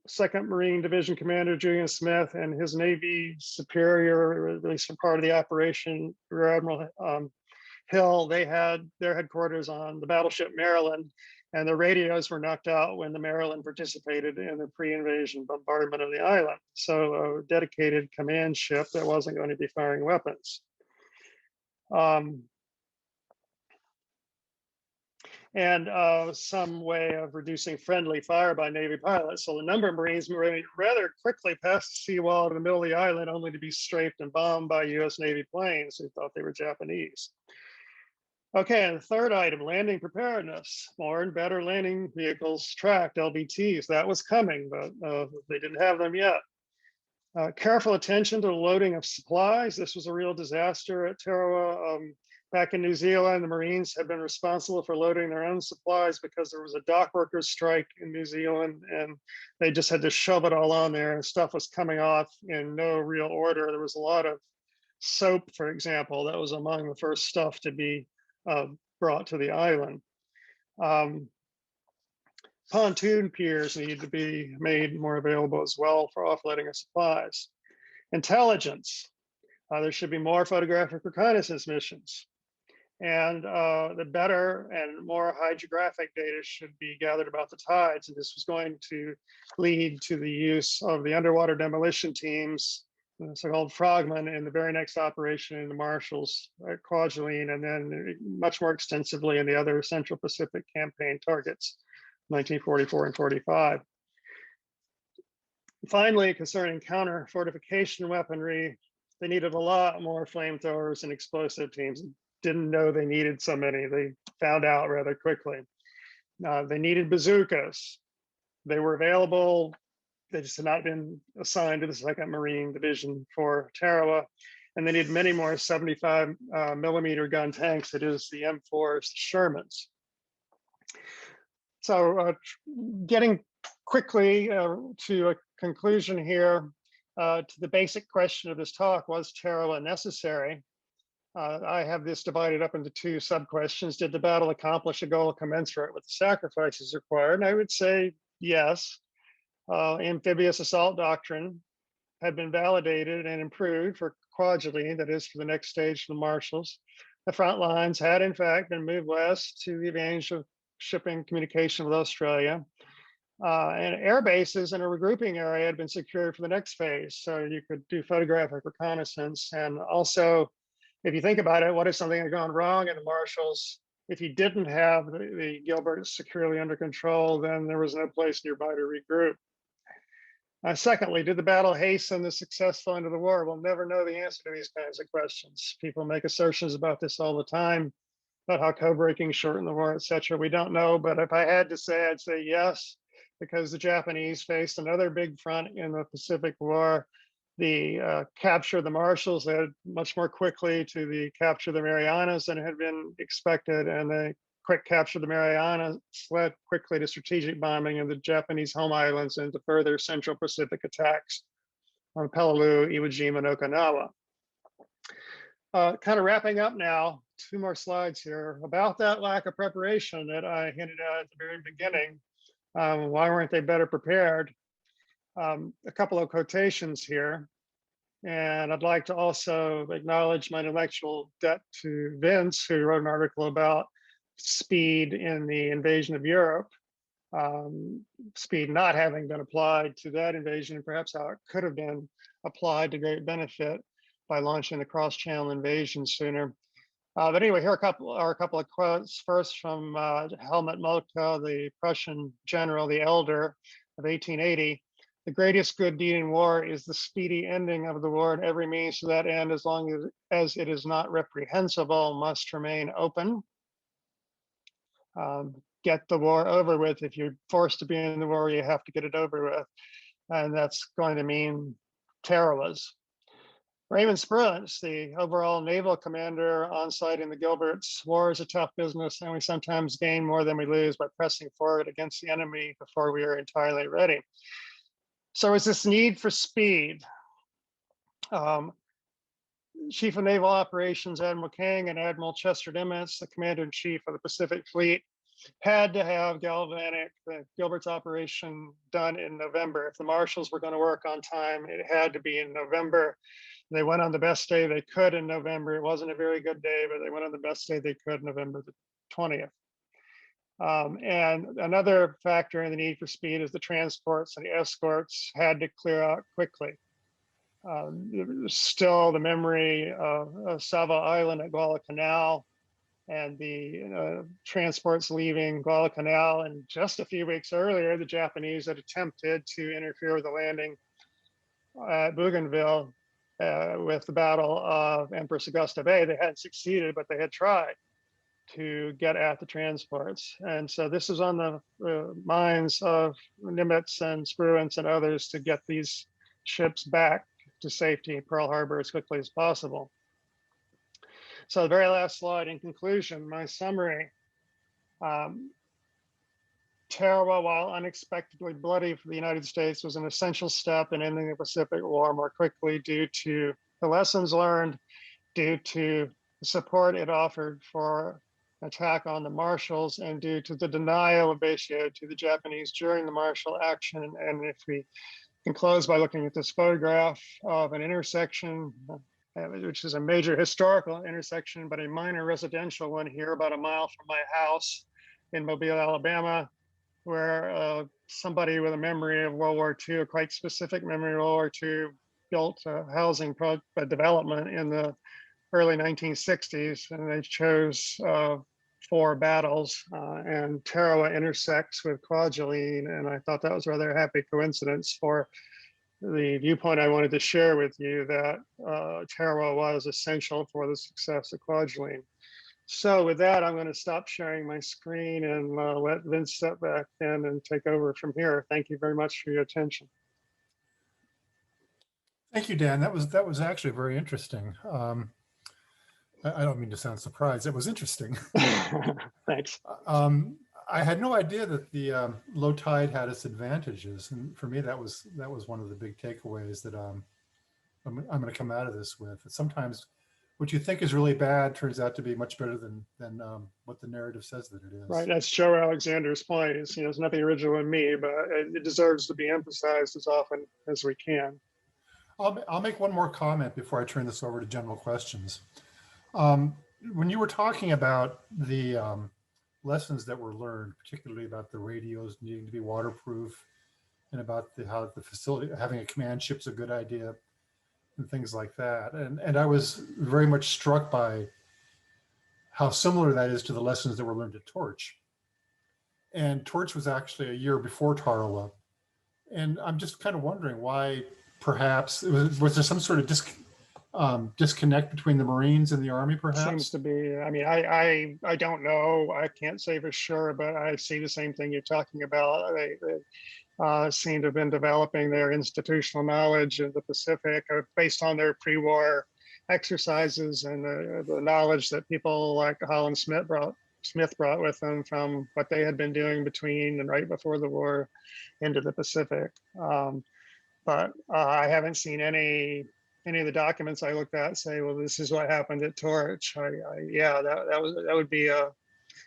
2nd Marine Division Commander Julian Smith and his Navy superior, at least for part of the operation, Rear Admiral Hill, they had their headquarters on the battleship Maryland, and the radios were knocked out when the Maryland participated in the pre-invasion bombardment of the island. So a dedicated command ship that wasn't going to be firing weapons. And some way of reducing friendly fire by Navy pilots. So the number of Marines rather quickly passed the seawall in the middle of the island, only to be strafed and bombed by US Navy planes who thought they were Japanese. Okay, and the third item, landing preparedness. More and better landing vehicles tracked, LBTs. That was coming, but they didn't have them yet. Careful attention to the loading of supplies. This was a real disaster at Tarawa. Back in New Zealand, the Marines had been responsible for loading their own supplies because there was a dock workers strike in New Zealand, and they just had to shove it all on there, and stuff was coming off in no real order. There was a lot of soap, for example, that was among the first stuff to be brought to the island. Pontoon piers needed to be made more available as well for offloading of supplies. Intelligence. There should be more photographic reconnaissance missions. And the better and more hydrographic data should be gathered about the tides. And this was going to lead to the use of the underwater demolition teams, the so-called frogmen, in the very next operation in the Marshalls at Kwajalein, and then much more extensively in the other Central Pacific campaign targets, 1944 and 45. Finally, concerning counter fortification weaponry, they needed a lot more flamethrowers and explosive teams. didn't know they needed so many. They found out rather quickly. They needed bazookas. They were available. They just had not been assigned to the 2nd Marine Division for Tarawa. And they needed many more 75 millimeter gun tanks. It is the M4s, the Shermans. So getting quickly to a conclusion here, to the basic question of this talk, was Tarawa necessary? I have this divided up into 2 sub-questions. Did the battle accomplish a goal commensurate with the sacrifices required? And I would say yes. Amphibious assault doctrine had been validated and improved for Kwajalein, that is for the next stage for the Marshalls. The front lines had in fact been moved west to the advantage of shipping communication with Australia. And air bases in a regrouping area had been secured for the next phase. So you could do photographic reconnaissance. And also, if you think about it, what if something had gone wrong in the Marshalls? If you didn't have the Gilbert securely under control, then there was no place nearby to regroup. Secondly, did the battle hasten the successful end of the war? We'll never know the answer to these kinds of questions. People make assertions about this all the time, about how code-breaking shortened the war, etc. We don't know, but if I had to say, I'd say yes, because the Japanese faced another big front in the Pacific War. The capture of the Marshalls led much more quickly to the capture of the Marianas than had been expected, and the quick capture of the Marianas led quickly to strategic bombing of the Japanese home islands and to further Central Pacific attacks on Peleliu, Iwo Jima, and Okinawa. Kind of wrapping up now, 2 more slides here about that lack of preparation that I hinted at the very beginning. Why weren't they better prepared? A couple of quotations here. And I'd like to also acknowledge my intellectual debt to Vince, who wrote an article about speed in the invasion of Europe, speed not having been applied to that invasion, and perhaps how it could have been applied to great benefit by launching the cross-channel invasion sooner. But anyway, here are a couple of quotes. First from Helmut Moltke, the Prussian general, the elder of 1880. The greatest good deed in war is the speedy ending of the war, and every means to that end, as long as it is not reprehensible, must remain open. Get the war over with. If you're forced to be in the war, you have to get it over with. And that's going to mean Tarawas. Raymond Spruance, the overall naval commander on site in the Gilberts. War is a tough business, and we sometimes gain more than we lose by pressing forward against the enemy before we are entirely ready. So is this need for speed? Chief of Naval Operations Admiral King and Admiral Chester Nimitz, the Commander-in-Chief of the Pacific Fleet, had to have the Gilbert's operation done in November. If the Marshalls were going to work on time, it had to be in November. They went on the best day they could in November. It wasn't a very good day, but they went on the best day they could, November the 20th. And another factor in the need for speed is the transports and the escorts had to clear out quickly. Still the memory of Sava Island at Guadalcanal and the transports leaving Guadalcanal. And just a few weeks earlier, the Japanese had attempted to interfere with the landing at Bougainville with the Battle of Empress Augusta Bay. They hadn't succeeded, but they had tried to get at the transports. And so this is on the minds of Nimitz and Spruance and others to get these ships back to safety, Pearl Harbor, as quickly as possible. So the very last slide, in conclusion, my summary. Tarawa, while unexpectedly bloody for the United States, was an essential step in ending the Pacific War more quickly due to the lessons learned, due to the support it offered for attack on the Marshalls, and due to the denial of Betio to the Japanese during the Marshall action. And if we can close by looking at this photograph of an intersection, which is a major historical intersection, but a minor residential one here about a mile from my house in Mobile, Alabama, where somebody with a memory of World War II, a quite specific memory of World War II, built a housing development in the early 1960s, and they chose 4 battles, and Tarawa intersects with Kwajalein, and I thought that was a rather happy coincidence for the viewpoint I wanted to share with you, that Tarawa was essential for the success of Kwajalein. So with that, I'm going to stop sharing my screen and let Vince step back in and take over from here. Thank you very much for your attention. Thank you, Dan. That was actually very interesting. I don't mean to sound surprised. It was interesting. Thanks. I had no idea that the low tide had its advantages, and for me, that was one of the big takeaways that I'm going to come out of this with. Sometimes what you think is really bad turns out to be much better than what the narrative says that it is. Right. That's Joe Alexander's point. It's, you know, it's nothing original in me, but it deserves to be emphasized as often as we can. I'll make one more comment before I turn this over to general questions. When you were talking about the lessons that were learned, particularly about the radios needing to be waterproof, and about how the facility having a command ship's a good idea, and things like that, and I was very much struck by how similar that is to the lessons that were learned at Torch. And Torch was actually a year before Tarawa, and I'm just kind of wondering why. Perhaps was there some sort of disconnect between the Marines and the Army, perhaps? Seems to be. I mean, I don't know. I can't say for sure, but I see the same thing you're talking about. They seem to have been developing their institutional knowledge of the Pacific based on their pre-war exercises and the knowledge that people like Holland Smith brought with them from what they had been doing between and right before the war into the Pacific. But I haven't seen any of the documents I looked at say, well, this is what happened at Torch. Yeah, that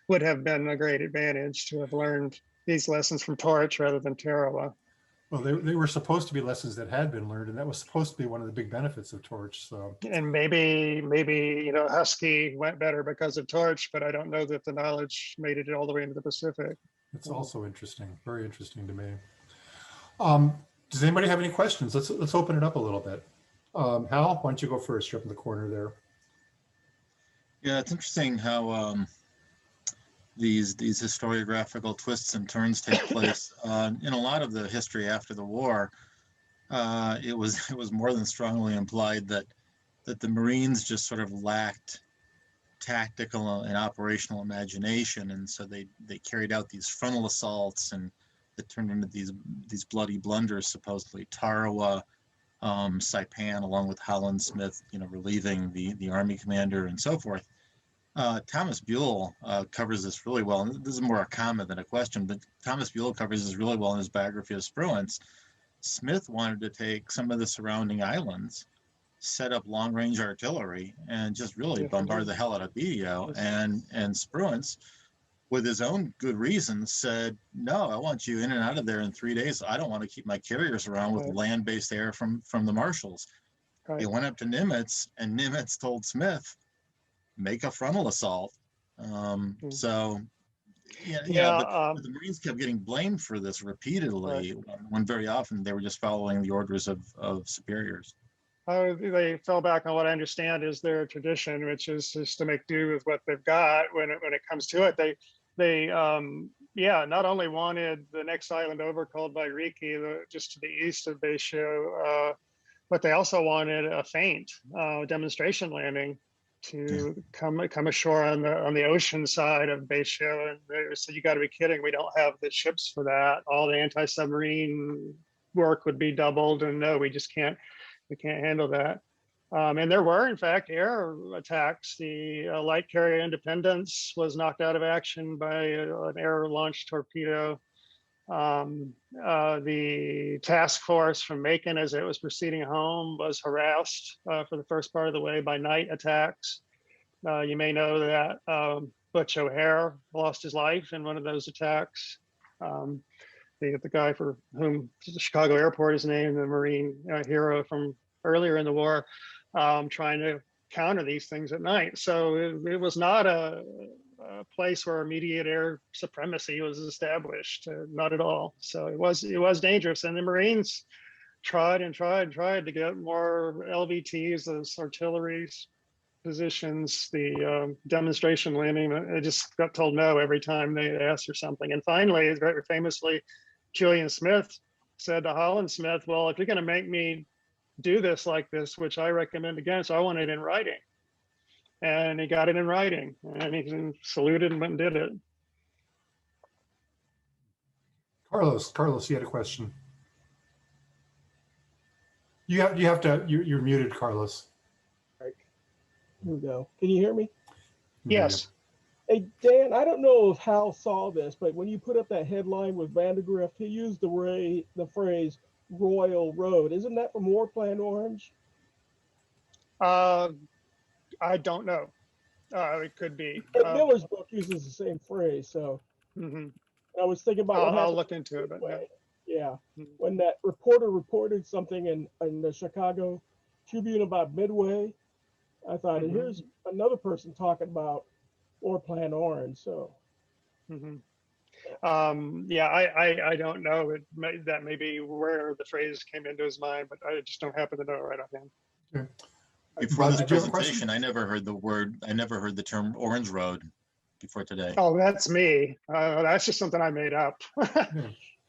would have been a great advantage to have learned these lessons from Torch rather than Tarawa. Well, they were supposed to be lessons that had been learned, and that was supposed to be one of the big benefits of Torch. So, and maybe you know, Husky went better because of Torch, but I don't know that the knowledge made it all the way into the Pacific. It's also interesting, very interesting to me. Does anybody have any questions? Let's open it up a little bit. Hal, why don't you go first? You're up in the corner there. Yeah, it's interesting how these historiographical twists and turns take place. In a lot of the history after the war, it was more than strongly implied that the Marines just sort of lacked tactical and operational imagination, and so they carried out these frontal assaults and that turned into these bloody blunders, supposedly. Tarawa, Saipan, along with Holland Smith, you know, relieving the Army commander and so forth. Thomas Buell covers this really well, and this is more a comment than a question, but Thomas Buell covers this really well in his biography of Spruance. Smith wanted to take some of the surrounding islands, set up long-range artillery, and just really bombard the hell out of Betio. And Spruance, with his own good reasons, said, no, I want you in and out of there in 3 days. I don't want to keep my carriers around with land-based air from the Marshalls. He went up to Nimitz, and Nimitz told Smith, make a frontal assault. So, but the Marines kept getting blamed for this repeatedly, when very often they were just following the orders of superiors. They fell back on what I understand is their tradition, which is just to make do with what they've got when it comes to it. They not only wanted the next island over called Vairiki, just to the east of Betio, but they also wanted a feint demonstration landing to come ashore on the ocean side of Betio. And they said, you got to be kidding, we don't have the ships for that. All the anti-submarine work would be doubled, and no, we just can't handle that. And there were, in fact, air attacks. The light carrier Independence was knocked out of action by an air-launched torpedo. The task force from Macon, as it was proceeding home, was harassed for the first part of the way by night attacks. You may know that Butch O'Hare lost his life in one of those attacks. The guy for whom the Chicago airport is named, the Marine hero from earlier in the war, trying to counter these things at night. So it was not a place where immediate air supremacy was established, not at all. So it was dangerous, and the Marines tried to get more LVTs, those artillery positions, the demonstration landing. It just got told no every time they asked for something. And finally, very famously, Julian Smith said to Holland Smith, well, if you're going to make me do this like this, which I recommend against, I want it in writing. And he got it in writing, and he saluted and went and did it. Carlos, you had a question. You're muted, Carlos. Right. Here we go. Can you hear me? Yes. Hey, Dan, I don't know if Hal saw this, but when you put up that headline with Vandergrift, he used the phrase Royal Road. Isn't that from War Plan Orange? I don't know. It could be. Miller's book uses the same phrase, so I was thinking about what I'll look into it. But no. Yeah, when that reporter reported something in the Chicago Tribune about Midway, I thought, here's another person talking about War Plan Orange. So, yeah, I don't know. That may be where the phrase came into his mind, but I just don't happen to know right offhand. Okay. Before this presentation, I never heard the term Orange Road before today. Oh, that's me. That's just something I made up.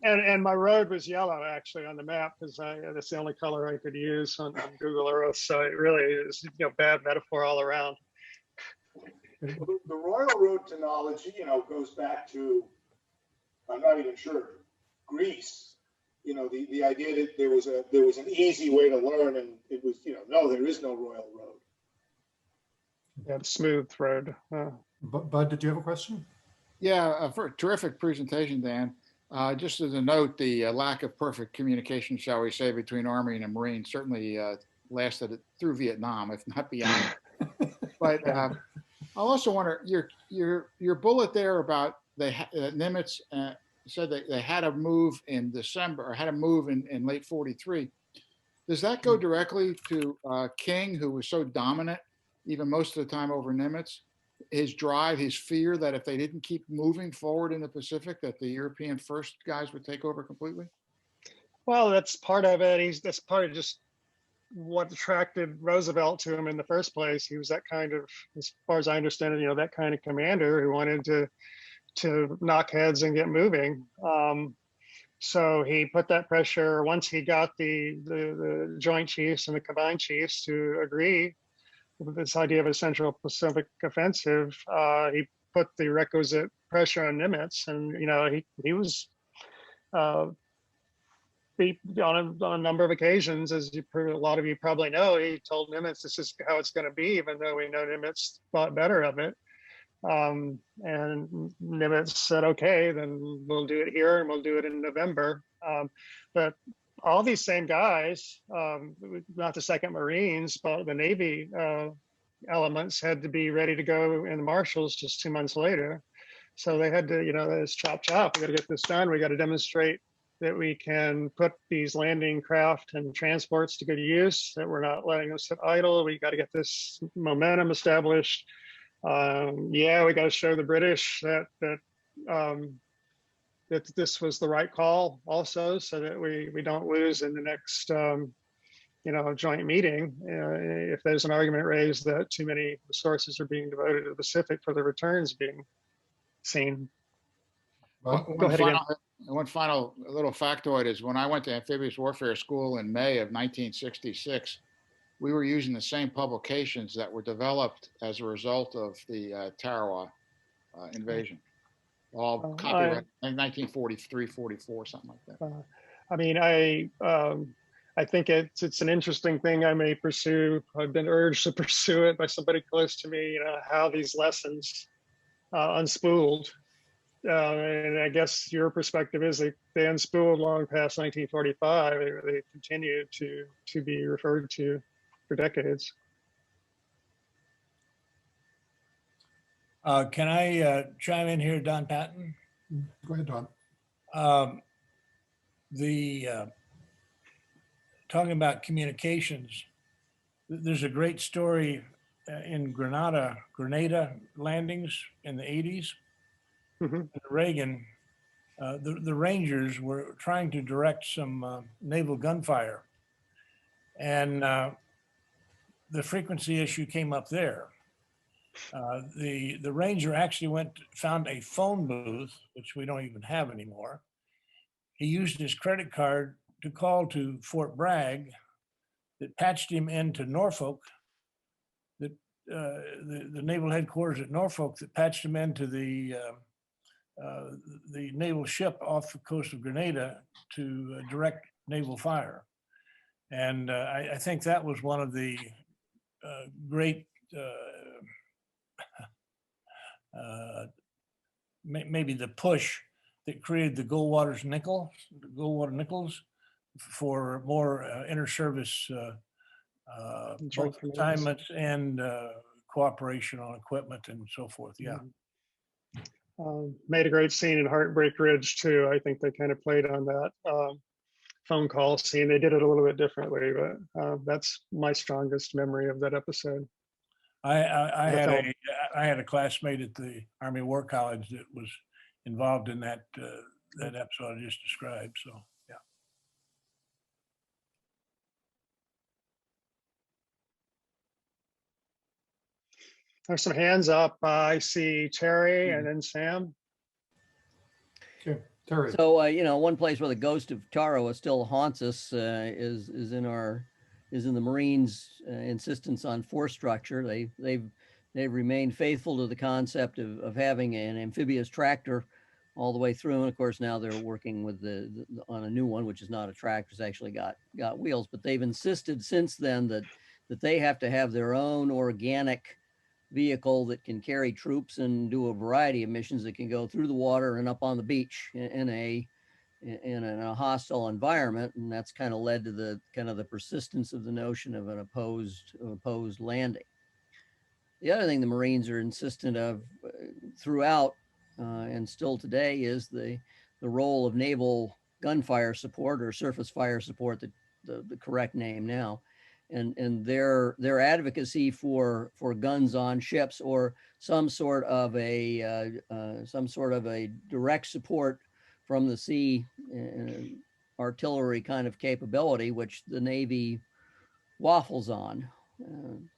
And my road was yellow actually on the map because that's the only color I could use on Google Earth. So it really is, bad metaphor all around. Well, the Royal Road to knowledge, goes back to, I'm not even sure, Greece. The idea that there was an easy way to learn, and it was, no, there is no Royal Road. Yeah, smooth road. Bud, did you have a question? Yeah, for a terrific presentation, Dan. Just as a note, the lack of perfect communication, shall we say, between Army and the Marines certainly lasted through Vietnam, if not beyond. But I also wonder, your bullet there about Nimitz said that they had to move in December, or had to move in late 43. Does that go directly to King, who was so dominant, even most of the time over Nimitz? His drive, his fear that if they didn't keep moving forward in the Pacific, that the European first guys would take over completely? Well, that's part of it. That's part of just what attracted Roosevelt to him in the first place. He was that kind of, as far as I understand it, that kind of commander who wanted to knock heads and get moving. So he put that pressure once he got the Joint Chiefs and the Combined Chiefs to agree with this idea of a Central Pacific offensive. He put the requisite pressure on Nimitz, and he was on a number of occasions, as a lot of you probably know, he told Nimitz this is how it's going to be, even though we know Nimitz thought better of it. And Nimitz said, okay, then we'll do it here and we'll do it in November. But all these same guys, not the Second Marines, but the Navy elements had to be ready to go in the Marshalls just 2 months later. So they had to, it's chop chop. We got to get this done. We got to demonstrate that we can put these landing craft and transports to good use, that we're not letting them sit idle. We got to get this momentum established. Yeah, we got to show the British that this was the right call also, so that we don't lose in the next joint meeting if there's an argument raised that too many resources are being devoted to the Pacific for the returns being seen. Well, Go ahead again. One final little factoid is when I went to amphibious warfare school in May of 1966, we were using the same publications that were developed as a result of the Tarawa invasion. All copyright in 1943, 44, something like that. I mean, I think it's an interesting thing I may pursue. I've been urged to pursue it by somebody close to me, how these lessons unspooled. And I guess your perspective is they unspooled long past 1945. They continue to be referred to for decades. Can I chime in here, Don Patton? Go ahead, Don. Talking about communications, there's a great story in Grenada landings in the 80s. Reagan, the Rangers were trying to direct some naval gunfire, and the frequency issue came up there. The Ranger actually found a phone booth, which we don't even have anymore. He used his credit card to call to Fort Bragg that patched him into Norfolk, that the naval headquarters at Norfolk that patched him into the naval ship off the coast of Grenada to direct naval fire. And I think that was one of the great, maybe the push that created the Goldwater Nichols for more inter-service both assignments and cooperation on equipment and so forth. Yeah. Made a great scene in Heartbreak Ridge too. I think they kind of played on that phone call scene. They did it a little bit differently, but that's my strongest memory of that episode. I had a classmate at the Army War College that was involved in that that episode I just described. So yeah. There's some hands up. I see Terry and then Sam. Okay, Terry. So you know, one place where the ghost of Tarawa still haunts us is in the Marines' insistence on force structure. They've remained faithful to the concept of having an amphibious tractor all the way through, and of course now they're working with on a new one, which is not a tractor, it's actually got wheels. But they've insisted since then that they have to have their own organic vehicle that can carry troops and do a variety of missions that can go through the water and up on the beach in a hostile environment. And that's kind of led to the persistence of the notion of an opposed landing. The other thing the Marines are insistent of throughout and still today is the role of naval gunfire support, or surface fire support, the correct name now. And their advocacy for guns on ships, or some sort of a direct support from the sea, artillery kind of capability, which the Navy waffles on and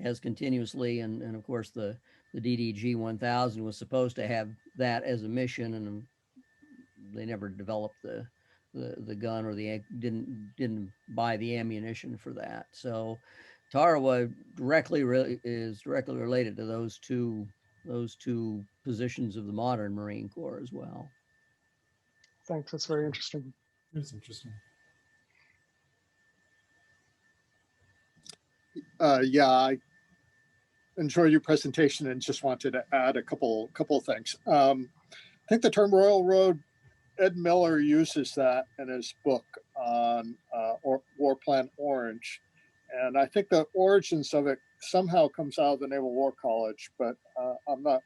has continuously, and of course the DDG 1000 was supposed to have that as a mission, and they never developed the gun, or didn't buy the ammunition for that. So Tarawa is directly related to those two positions of the modern Marine Corps as well. Thanks, that's very interesting. It's interesting. Yeah, I enjoyed your presentation and just wanted to add a couple of things. I think the term Royal Road, Ed Miller uses that in his book on War Plan Orange, and I think the origins of it somehow comes out of the Naval War College, but I'm not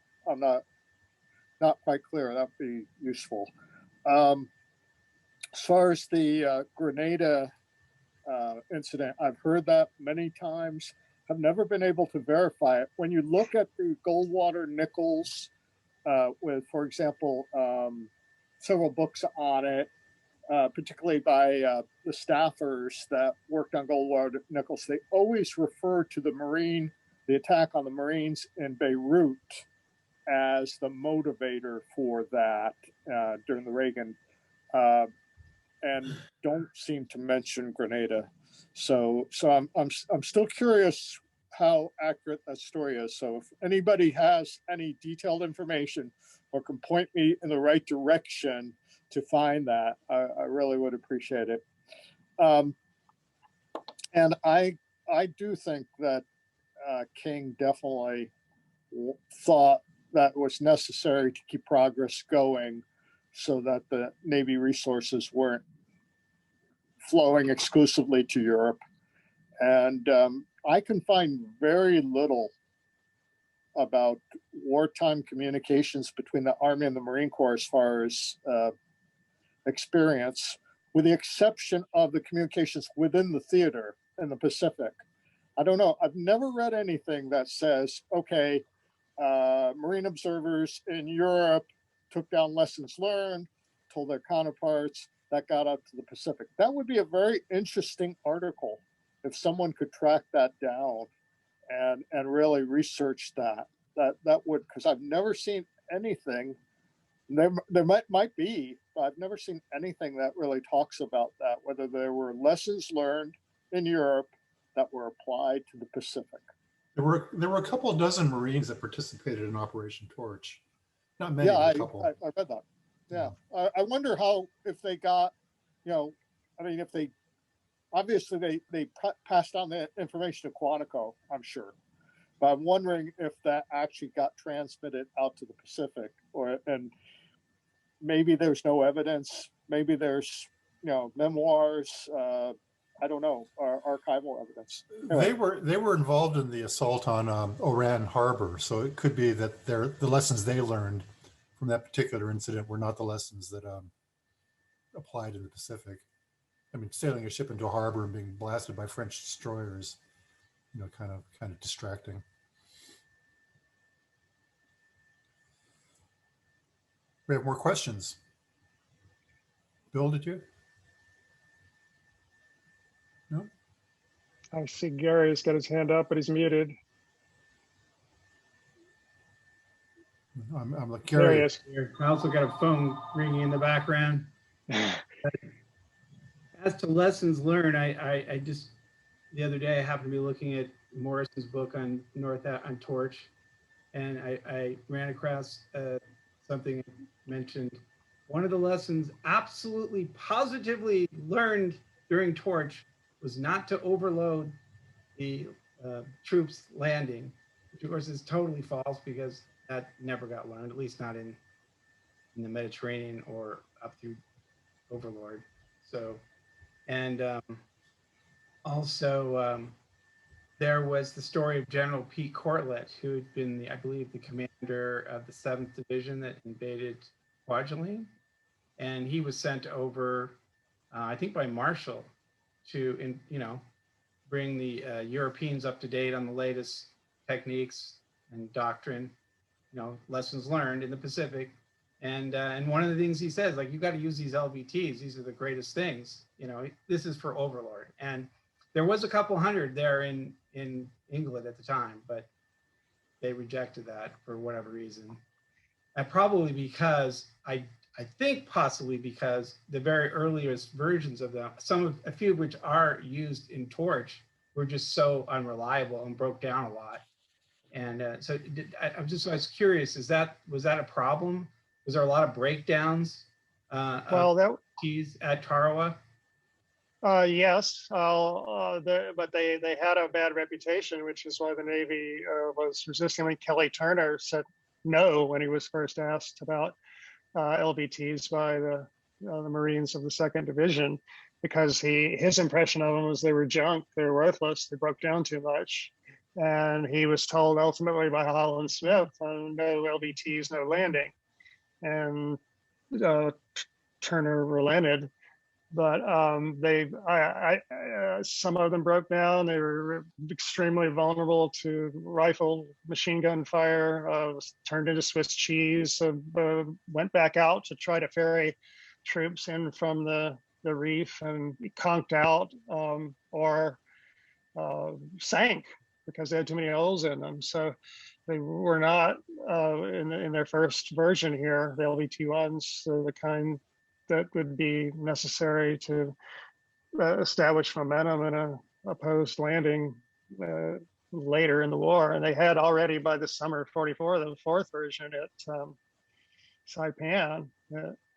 quite clear. That'd be useful. As far as the Grenada incident, I've heard that many times. I've never been able to verify it. When you look at the Goldwater Nichols, with, for example, several books on it, particularly by the staffers that worked on Goldwater Nichols, they always refer to the attack on the Marines in Beirut as the motivator for that during the Reagan, and don't seem to mention Grenada. So I'm still curious how accurate that story is. So if anybody has any detailed information or can point me in the right direction to find that, I really would appreciate it. And I do think that King definitely thought that was necessary to keep progress going so that the Navy resources weren't flowing exclusively to Europe. And I can find very little about wartime communications between the Army and the Marine Corps as far as experience, with the exception of the communications within the theater in the Pacific. I don't know. I've never read anything that says, okay, Marine observers in Europe took down lessons learned, told their counterparts, that got up to the Pacific. That would be a very interesting article if someone could track that down and really research that. That would, because I've never seen anything There might be, but I've never seen anything that really talks about that, whether there were lessons learned in Europe that were applied to the Pacific. There were a couple of dozen Marines that participated in Operation Torch. Not many, Yeah, but a couple. I read that. Yeah. I wonder how, if they got, I mean, if they, obviously they passed on the information to Quantico, I'm sure. But I'm wondering if that actually got transmitted out to the Pacific, and maybe there's no evidence. Maybe there's, memoirs. I don't know, archival evidence. Anyway. They were involved in the assault on Oran Harbor, so it could be that the lessons they learned from that particular incident were not the lessons that applied in the Pacific. I mean, sailing a ship into a harbor and being blasted by French destroyers, kind of distracting. We have more questions. Bill, did you? No? I see Gary's got his hand up, but he's muted. I'm like There he Gary. is. I also got a phone ringing in the background. As to lessons learned, I just, the other day I happened to be looking at Morrison's book on Torch, and I ran across something that mentioned one of the lessons absolutely positively learned during Torch was not to overload the troops landing, which of course is totally false because that never got learned, at least not in the Mediterranean or up through Overlord. So, and also there was the story of General Pete Cortlet, who had been, I believe, the commander of the 7th Division that invaded Kwajalein. And he was sent over, I think by Marshall, to, bring the Europeans up to date on the latest techniques and doctrine, lessons learned in the Pacific. And one of the things he says, like, you got to use these LVTs. These are the greatest things. This is for Overlord. And there was a couple hundred there in England at the time, but they rejected that for whatever reason. And probably because I think possibly because the very earliest versions of them, a few of which are used in Torch, were just so unreliable and broke down a lot. And so I was curious, was that a problem? Was there a lot of breakdowns? Well, that at Tarawa? Yes, but they had a bad reputation, which is why the Navy was resisting. I mean, Kelly Turner said no when he was first asked about LBTs by the Marines of the 2nd Division, because his impression of them was they were junk, they were worthless, they broke down too much. And he was told ultimately by Holland Smith, no LBTs, no landing. And Turner relented. But some of them broke down. They were extremely vulnerable to rifle machine gun fire, turned into Swiss cheese, went back out to try to ferry troops in from the reef and conked out or sank because they had too many holes in them. So they were not in their first version here, the LVT-1s, the kind that would be necessary to establish momentum in a opposed landing later in the war. And they had already by the summer of '44, the 4th version at Saipan,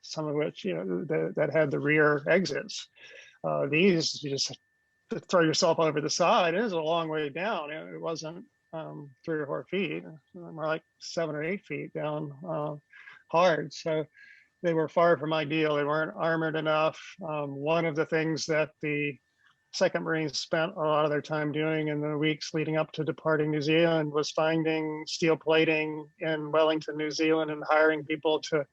some of which, that had the rear exits. These, you just throw yourself over the side. It is a long way down. It wasn't 3 or 4 feet, more like 7 or 8 feet down hard. So they were far from ideal. They weren't armored enough. One of the things that the 2nd Marines spent a lot of their time doing in the weeks leading up to departing New Zealand was finding steel plating in Wellington, New Zealand, and hiring people to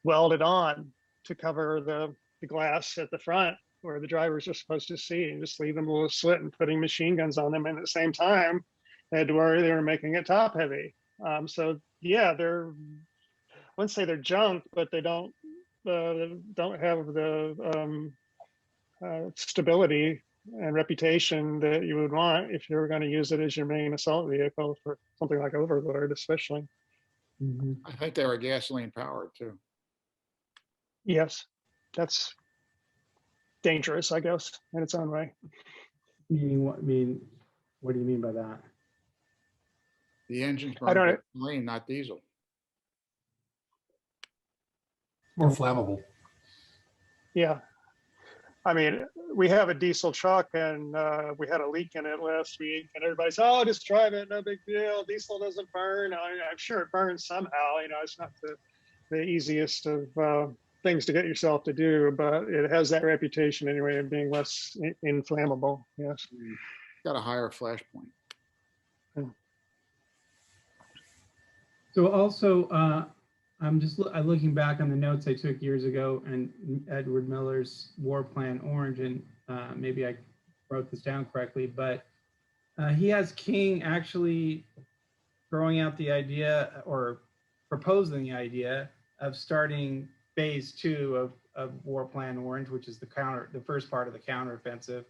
weld it on to cover the glass at the front where the drivers are supposed to see, and just leave them a little slit and putting machine guns on them. And at the same time, they had to worry they were making it top heavy. So yeah, I wouldn't say they're junk, but they don't have the stability and reputation that you would want if you were going to use it as your main assault vehicle for something like Overlord, especially. I think they were gasoline powered too. Yes, that's dangerous, I guess, in its own way. Meaning what? What do you mean by that? The engines I burn don't. gasoline, not diesel. More flammable. Yeah. I mean, we have a diesel truck and we had a leak in it last week and everybody's, oh, just drive it, no big deal. Diesel doesn't burn. I'm sure it burns somehow. You know, it's not the easiest of things to get yourself to do, but it has that reputation anyway of being less inflammable. Yes. Got a higher flash point. So also, I'm just looking back on the notes I took years ago and Edward Miller's War Plan Orange, and maybe I wrote this down correctly, but he has King actually throwing out the idea or proposing the idea of starting phase 2 of War Plan Orange, which is the first part of the counteroffensive.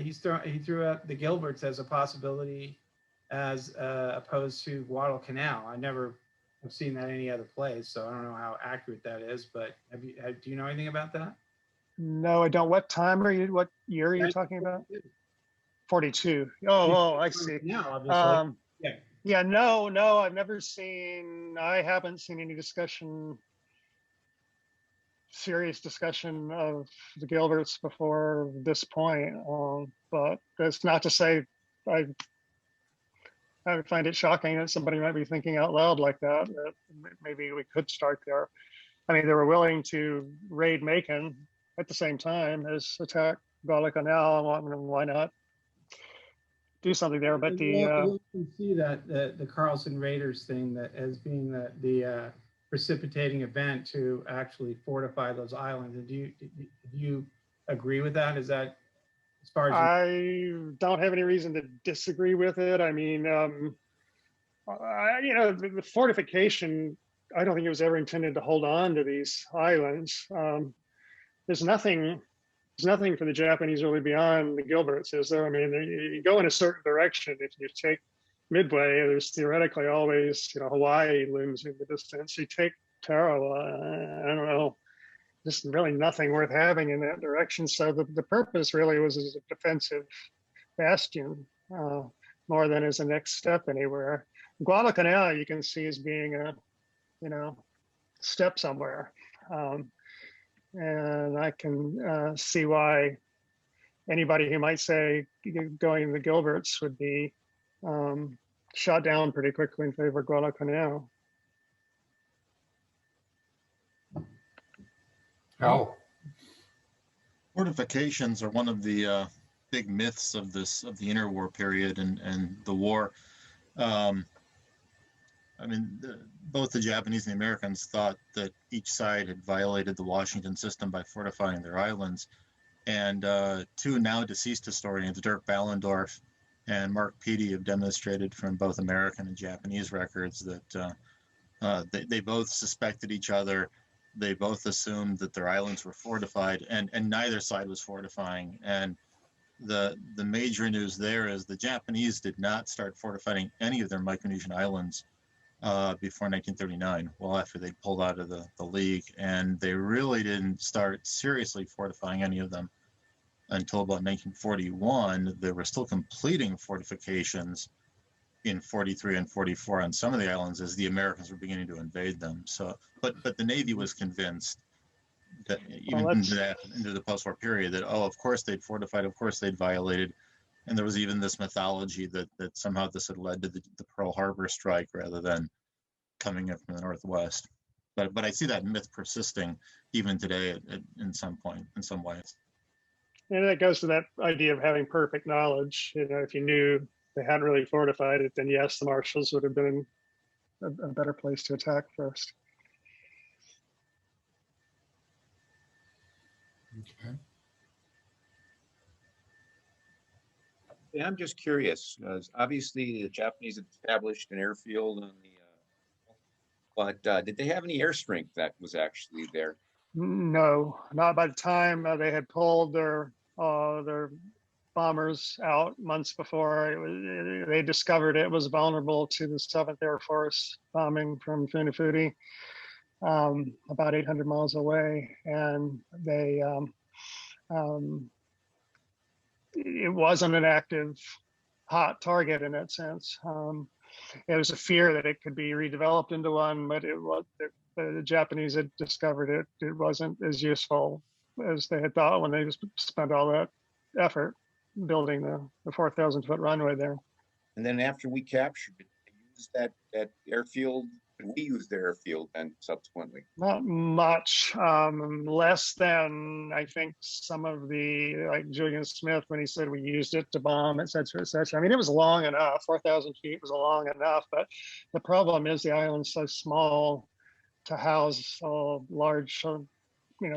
He threw out the Gilberts as a possibility as opposed to Guadalcanal. I never have seen that any other place, so I don't know how accurate that is, but do you know anything about that? No, I don't. What year are you talking about? 42. Oh, I see. Yeah, obviously. Yeah, no, I haven't seen any serious discussion of the Gilberts before this point. But that's not to say I would find it shocking that somebody might be thinking out loud like that maybe we could start there. I mean, they were willing to raid Macon at the same time as attack Guadalcanal. Why not do something there? But you can see that the Carlson Raiders thing that as being the precipitating event to actually fortify those islands. Do you agree with that? Is that as far as I don't have any reason to disagree with it. I mean, the fortification, I don't think it was ever intended to hold on to these islands. There's nothing for the Japanese really beyond the Gilberts, is there? I mean, you go in a certain direction. If you take Midway, there's theoretically always, Hawaii looms in the distance. You take Tarawa, I don't know, just really nothing worth having in that direction. So the purpose really was as a defensive bastion more than as a next step anywhere. Guadalcanal, you can see as being a, step somewhere. And I can see why anybody who might say going to the Gilberts would be shot down pretty quickly in favor of Guadalcanal. How? Fortifications are one of the big myths of the interwar period and the war. I mean, both the Japanese and the Americans thought that each side had violated the Washington system by fortifying their islands. And two now deceased historians, Dirk Ballendorf and Mark Peedy, have demonstrated from both American and Japanese records that they both suspected each other. They both assumed that their islands were fortified, and neither side was fortifying. And the major news there is the Japanese did not start fortifying any of their Micronesian islands before 1939, well after they pulled out of the League, and they really didn't start seriously fortifying any of them until about 1941. They were still completing fortifications in 43 and 44 on some of the islands as the Americans were beginning to invade them. So, but the Navy was convinced that even into the post-war period that, of course they'd fortified, of course they'd violated. And there was even this mythology that somehow this had led to the Pearl Harbor strike rather than coming in from the Northwest. But I see that myth persisting even today in some ways. And that goes to that idea of having perfect knowledge. If you knew they hadn't really fortified it, then yes, the Marshalls would have been a better place to attack first. Okay. Yeah, I'm just curious. Obviously, the Japanese had established an airfield on but did they have any air strength that was actually there? No, not by the time they had pulled their bombers out months before. They discovered it was vulnerable to the 7th Air Force bombing from Funafuti. about 800 miles away, and they it wasn't an active hot target in that sense. There was a fear that it could be redeveloped into one, but it was the Japanese had discovered it wasn't as useful as they had thought when they spent all that effort building the 4,000-foot runway there. And then after we captured it, they used that airfield, and we used the airfield then subsequently. Not much, less than I think some of the, like Julian Smith, when he said we used it to bomb, et cetera, et cetera. I mean, it was long enough, 4,000 feet was long enough, but the problem is the island's so small to house a large,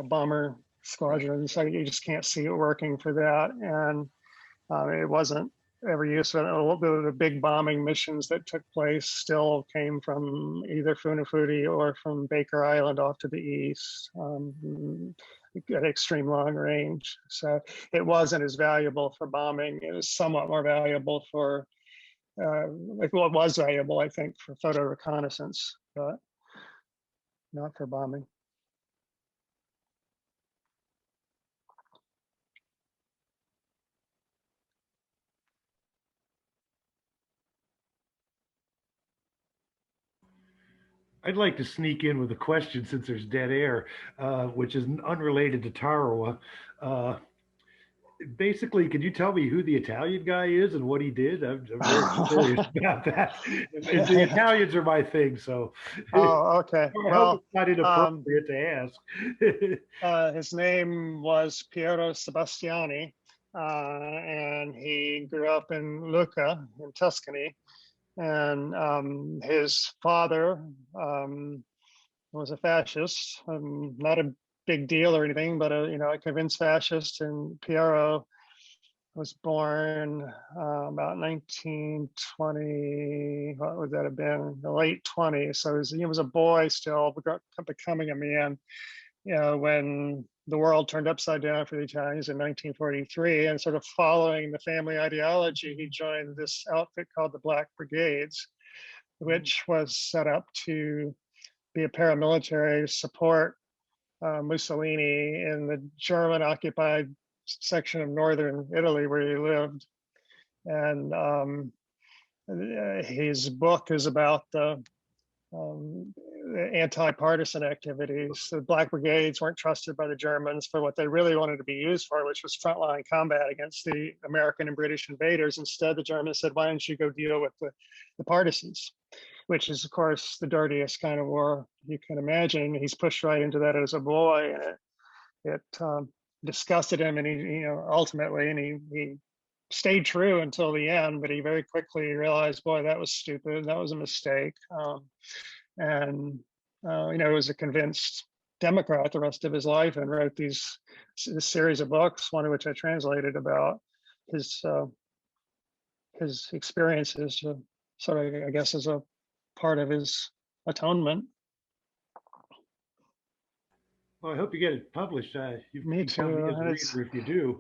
bomber squadron. So you just can't see it working for that. And it wasn't ever useful. The big bombing missions that took place still came from either Funafuti or from Baker Island off to the east at extreme long range. So it wasn't as valuable for bombing. It was somewhat more valuable for, it was valuable, I think, for photo reconnaissance, but not for bombing. I'd like to sneak in with a question since there's dead air, which is unrelated to Tarawa. Basically, could you tell me who the Italian guy is and what he did? I'm very curious about that. The Italians are my thing, so. Oh, okay. Well, it's not inappropriate to ask. His name was Piero Sebastiani, and he grew up in Lucca in Tuscany. And his father was a fascist, not a big deal or anything, but a convinced fascist. And Piero was born about 1920. What would that have been? The late 20s. So he was a boy still, becoming a man. When the world turned upside down for the Italians in 1943, and sort of following the family ideology, he joined this outfit called the Black Brigades, which was set up to be a paramilitary to support Mussolini in the German-occupied section of northern Italy where he lived. And his book is about the anti-partisan activities. The Black Brigades weren't trusted by the Germans for what they really wanted to be used for, which was frontline combat against the American and British invaders. Instead, the Germans said, why don't you go deal with the partisans, which is, of course, the dirtiest kind of war you can imagine. He's pushed right into that as a boy, and it disgusted him, and he stayed true until the end, but he very quickly realized, boy, that was stupid. That was a mistake. He was a convinced Democrat the rest of his life, and wrote this series of books, one of which I translated, about his experiences, to sort of, I guess, as a part of his atonement. Well, I hope you get it published. Me too. If you do.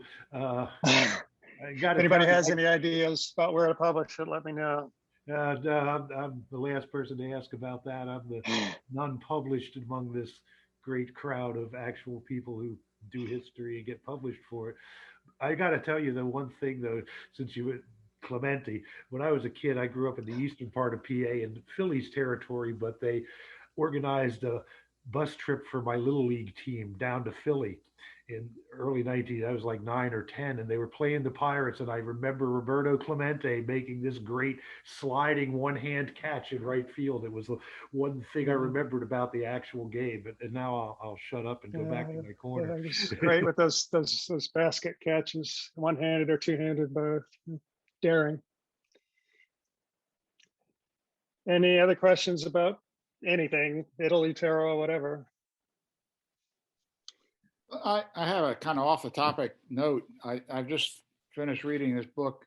Anybody has any ideas about where to publish it, let me know. I'm the last person to ask about that. I'm the non-published among this great crowd of actual people who do history and get published for it. I got to tell you the one thing though, since you were Clemente, when I was a kid, I grew up in the eastern part of PA in Phillies territory, but they organized a bus trip for my little league team down to Philly in early 19, I was like 9 or 10, and they were playing the Pirates, and I remember Roberto Clemente making this great sliding one-hand catch in right field. It was the one thing I remembered about the actual game, and now I'll shut up and go back to my corner. Yeah, it's great with those basket catches, one-handed or two-handed, both. Daring. Any other questions about anything, Italy, Tarawa, whatever? I have a kind of off the topic note. I've just finished reading this book,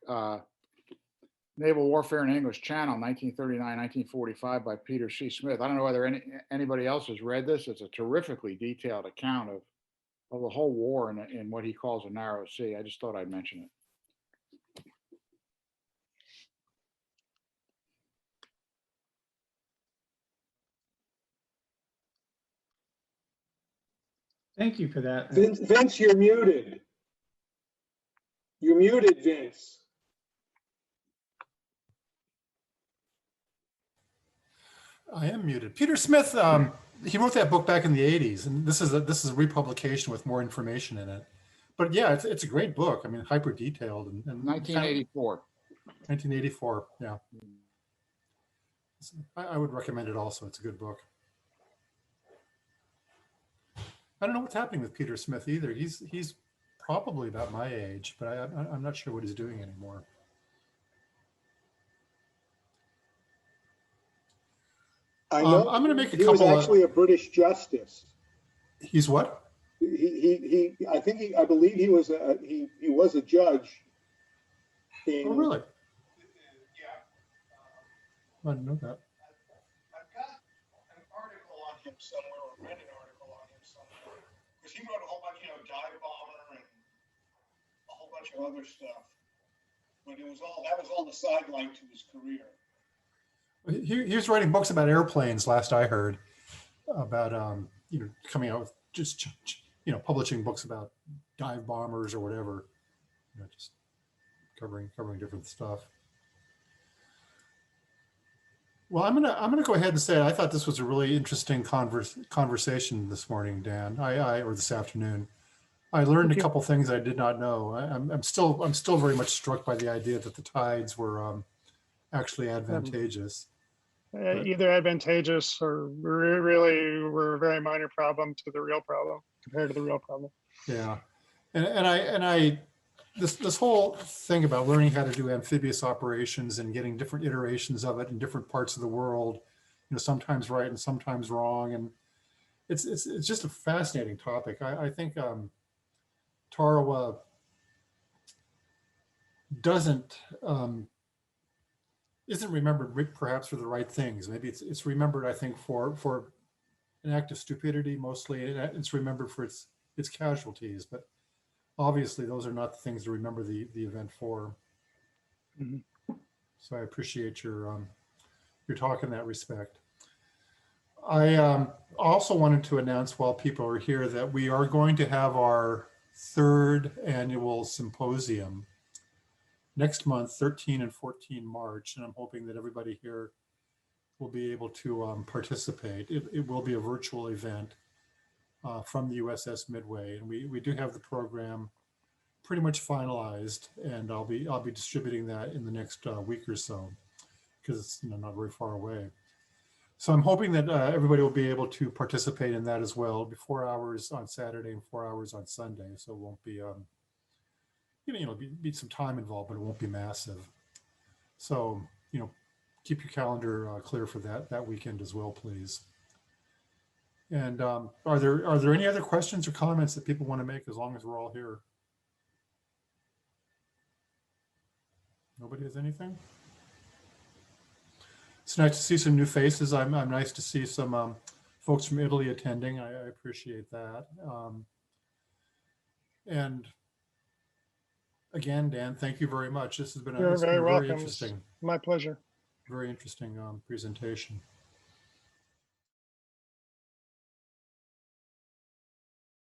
Naval Warfare in English Channel, 1939-1945 by Peter C. Smith. I don't know whether anybody else has read this. It's a terrifically detailed account of the whole war in what he calls a narrow sea. I just thought I'd mention it. Thank you for that. Vince, you're muted. You're muted, Vince. I am muted. Peter Smith, he wrote that book back in the 80s, and this is a republication with more information in it. But yeah, it's a great book. I mean, hyper detailed and 1984. 1984, yeah. I would recommend it also. It's a good book. I don't know what's happening with Peter Smith either. He's probably about my age, but I'm not sure what he's doing anymore. I know. I'm going to make a he couple. He was actually a British justice. He's what? I believe he was a judge. Oh, really? Yeah. I didn't know that. I've got an article on him somewhere, or read an article on him somewhere, because he wrote a whole bunch, dive bomber and a whole bunch of other stuff. But that was all the sideline to his career. He was writing books about airplanes, last I heard, about coming out with just publishing books about dive bombers or whatever, just covering different stuff. Well, I'm gonna go ahead and say I thought this was a really interesting conversation this morning, Dan. Or this afternoon. I learned a couple things I did not know. I'm still very much struck by the idea that the tides were actually advantageous. Either advantageous or really were a very minor problem to the real problem compared to the real problem. Yeah, and this whole thing about learning how to do amphibious operations and getting different iterations of it in different parts of the world, sometimes right and sometimes wrong, and it's just a fascinating topic. I think Tarawa isn't remembered perhaps for the right things. Maybe it's remembered, I think, for an act of stupidity mostly. It's remembered for its casualties, but obviously those are not the things to remember the event for. Mm-hmm. So I appreciate your talk in that respect. I also wanted to announce while people are here that we are going to have our 3rd annual symposium next month, 13 and 14 March, and I'm hoping that everybody here will be able to participate. It will be a virtual event from the USS Midway, and we do have the program pretty much finalized, and I'll be distributing that in the next week or so, because it's not very far away. So I'm hoping that everybody will be able to participate in that as well. It'll be 4 hours on Saturday and 4 hours on Sunday, so it won't be be some time involved, but it won't be massive. So, keep your calendar clear for that weekend as well, please. And are there any other questions or comments that people want to make as long as we're all here? Nobody has anything? It's nice to see some new faces. I'm nice to see some folks from Italy attending. I appreciate that. And again, Dan, thank you very much. This has been You're very welcome. interesting. My pleasure. Very interesting presentation.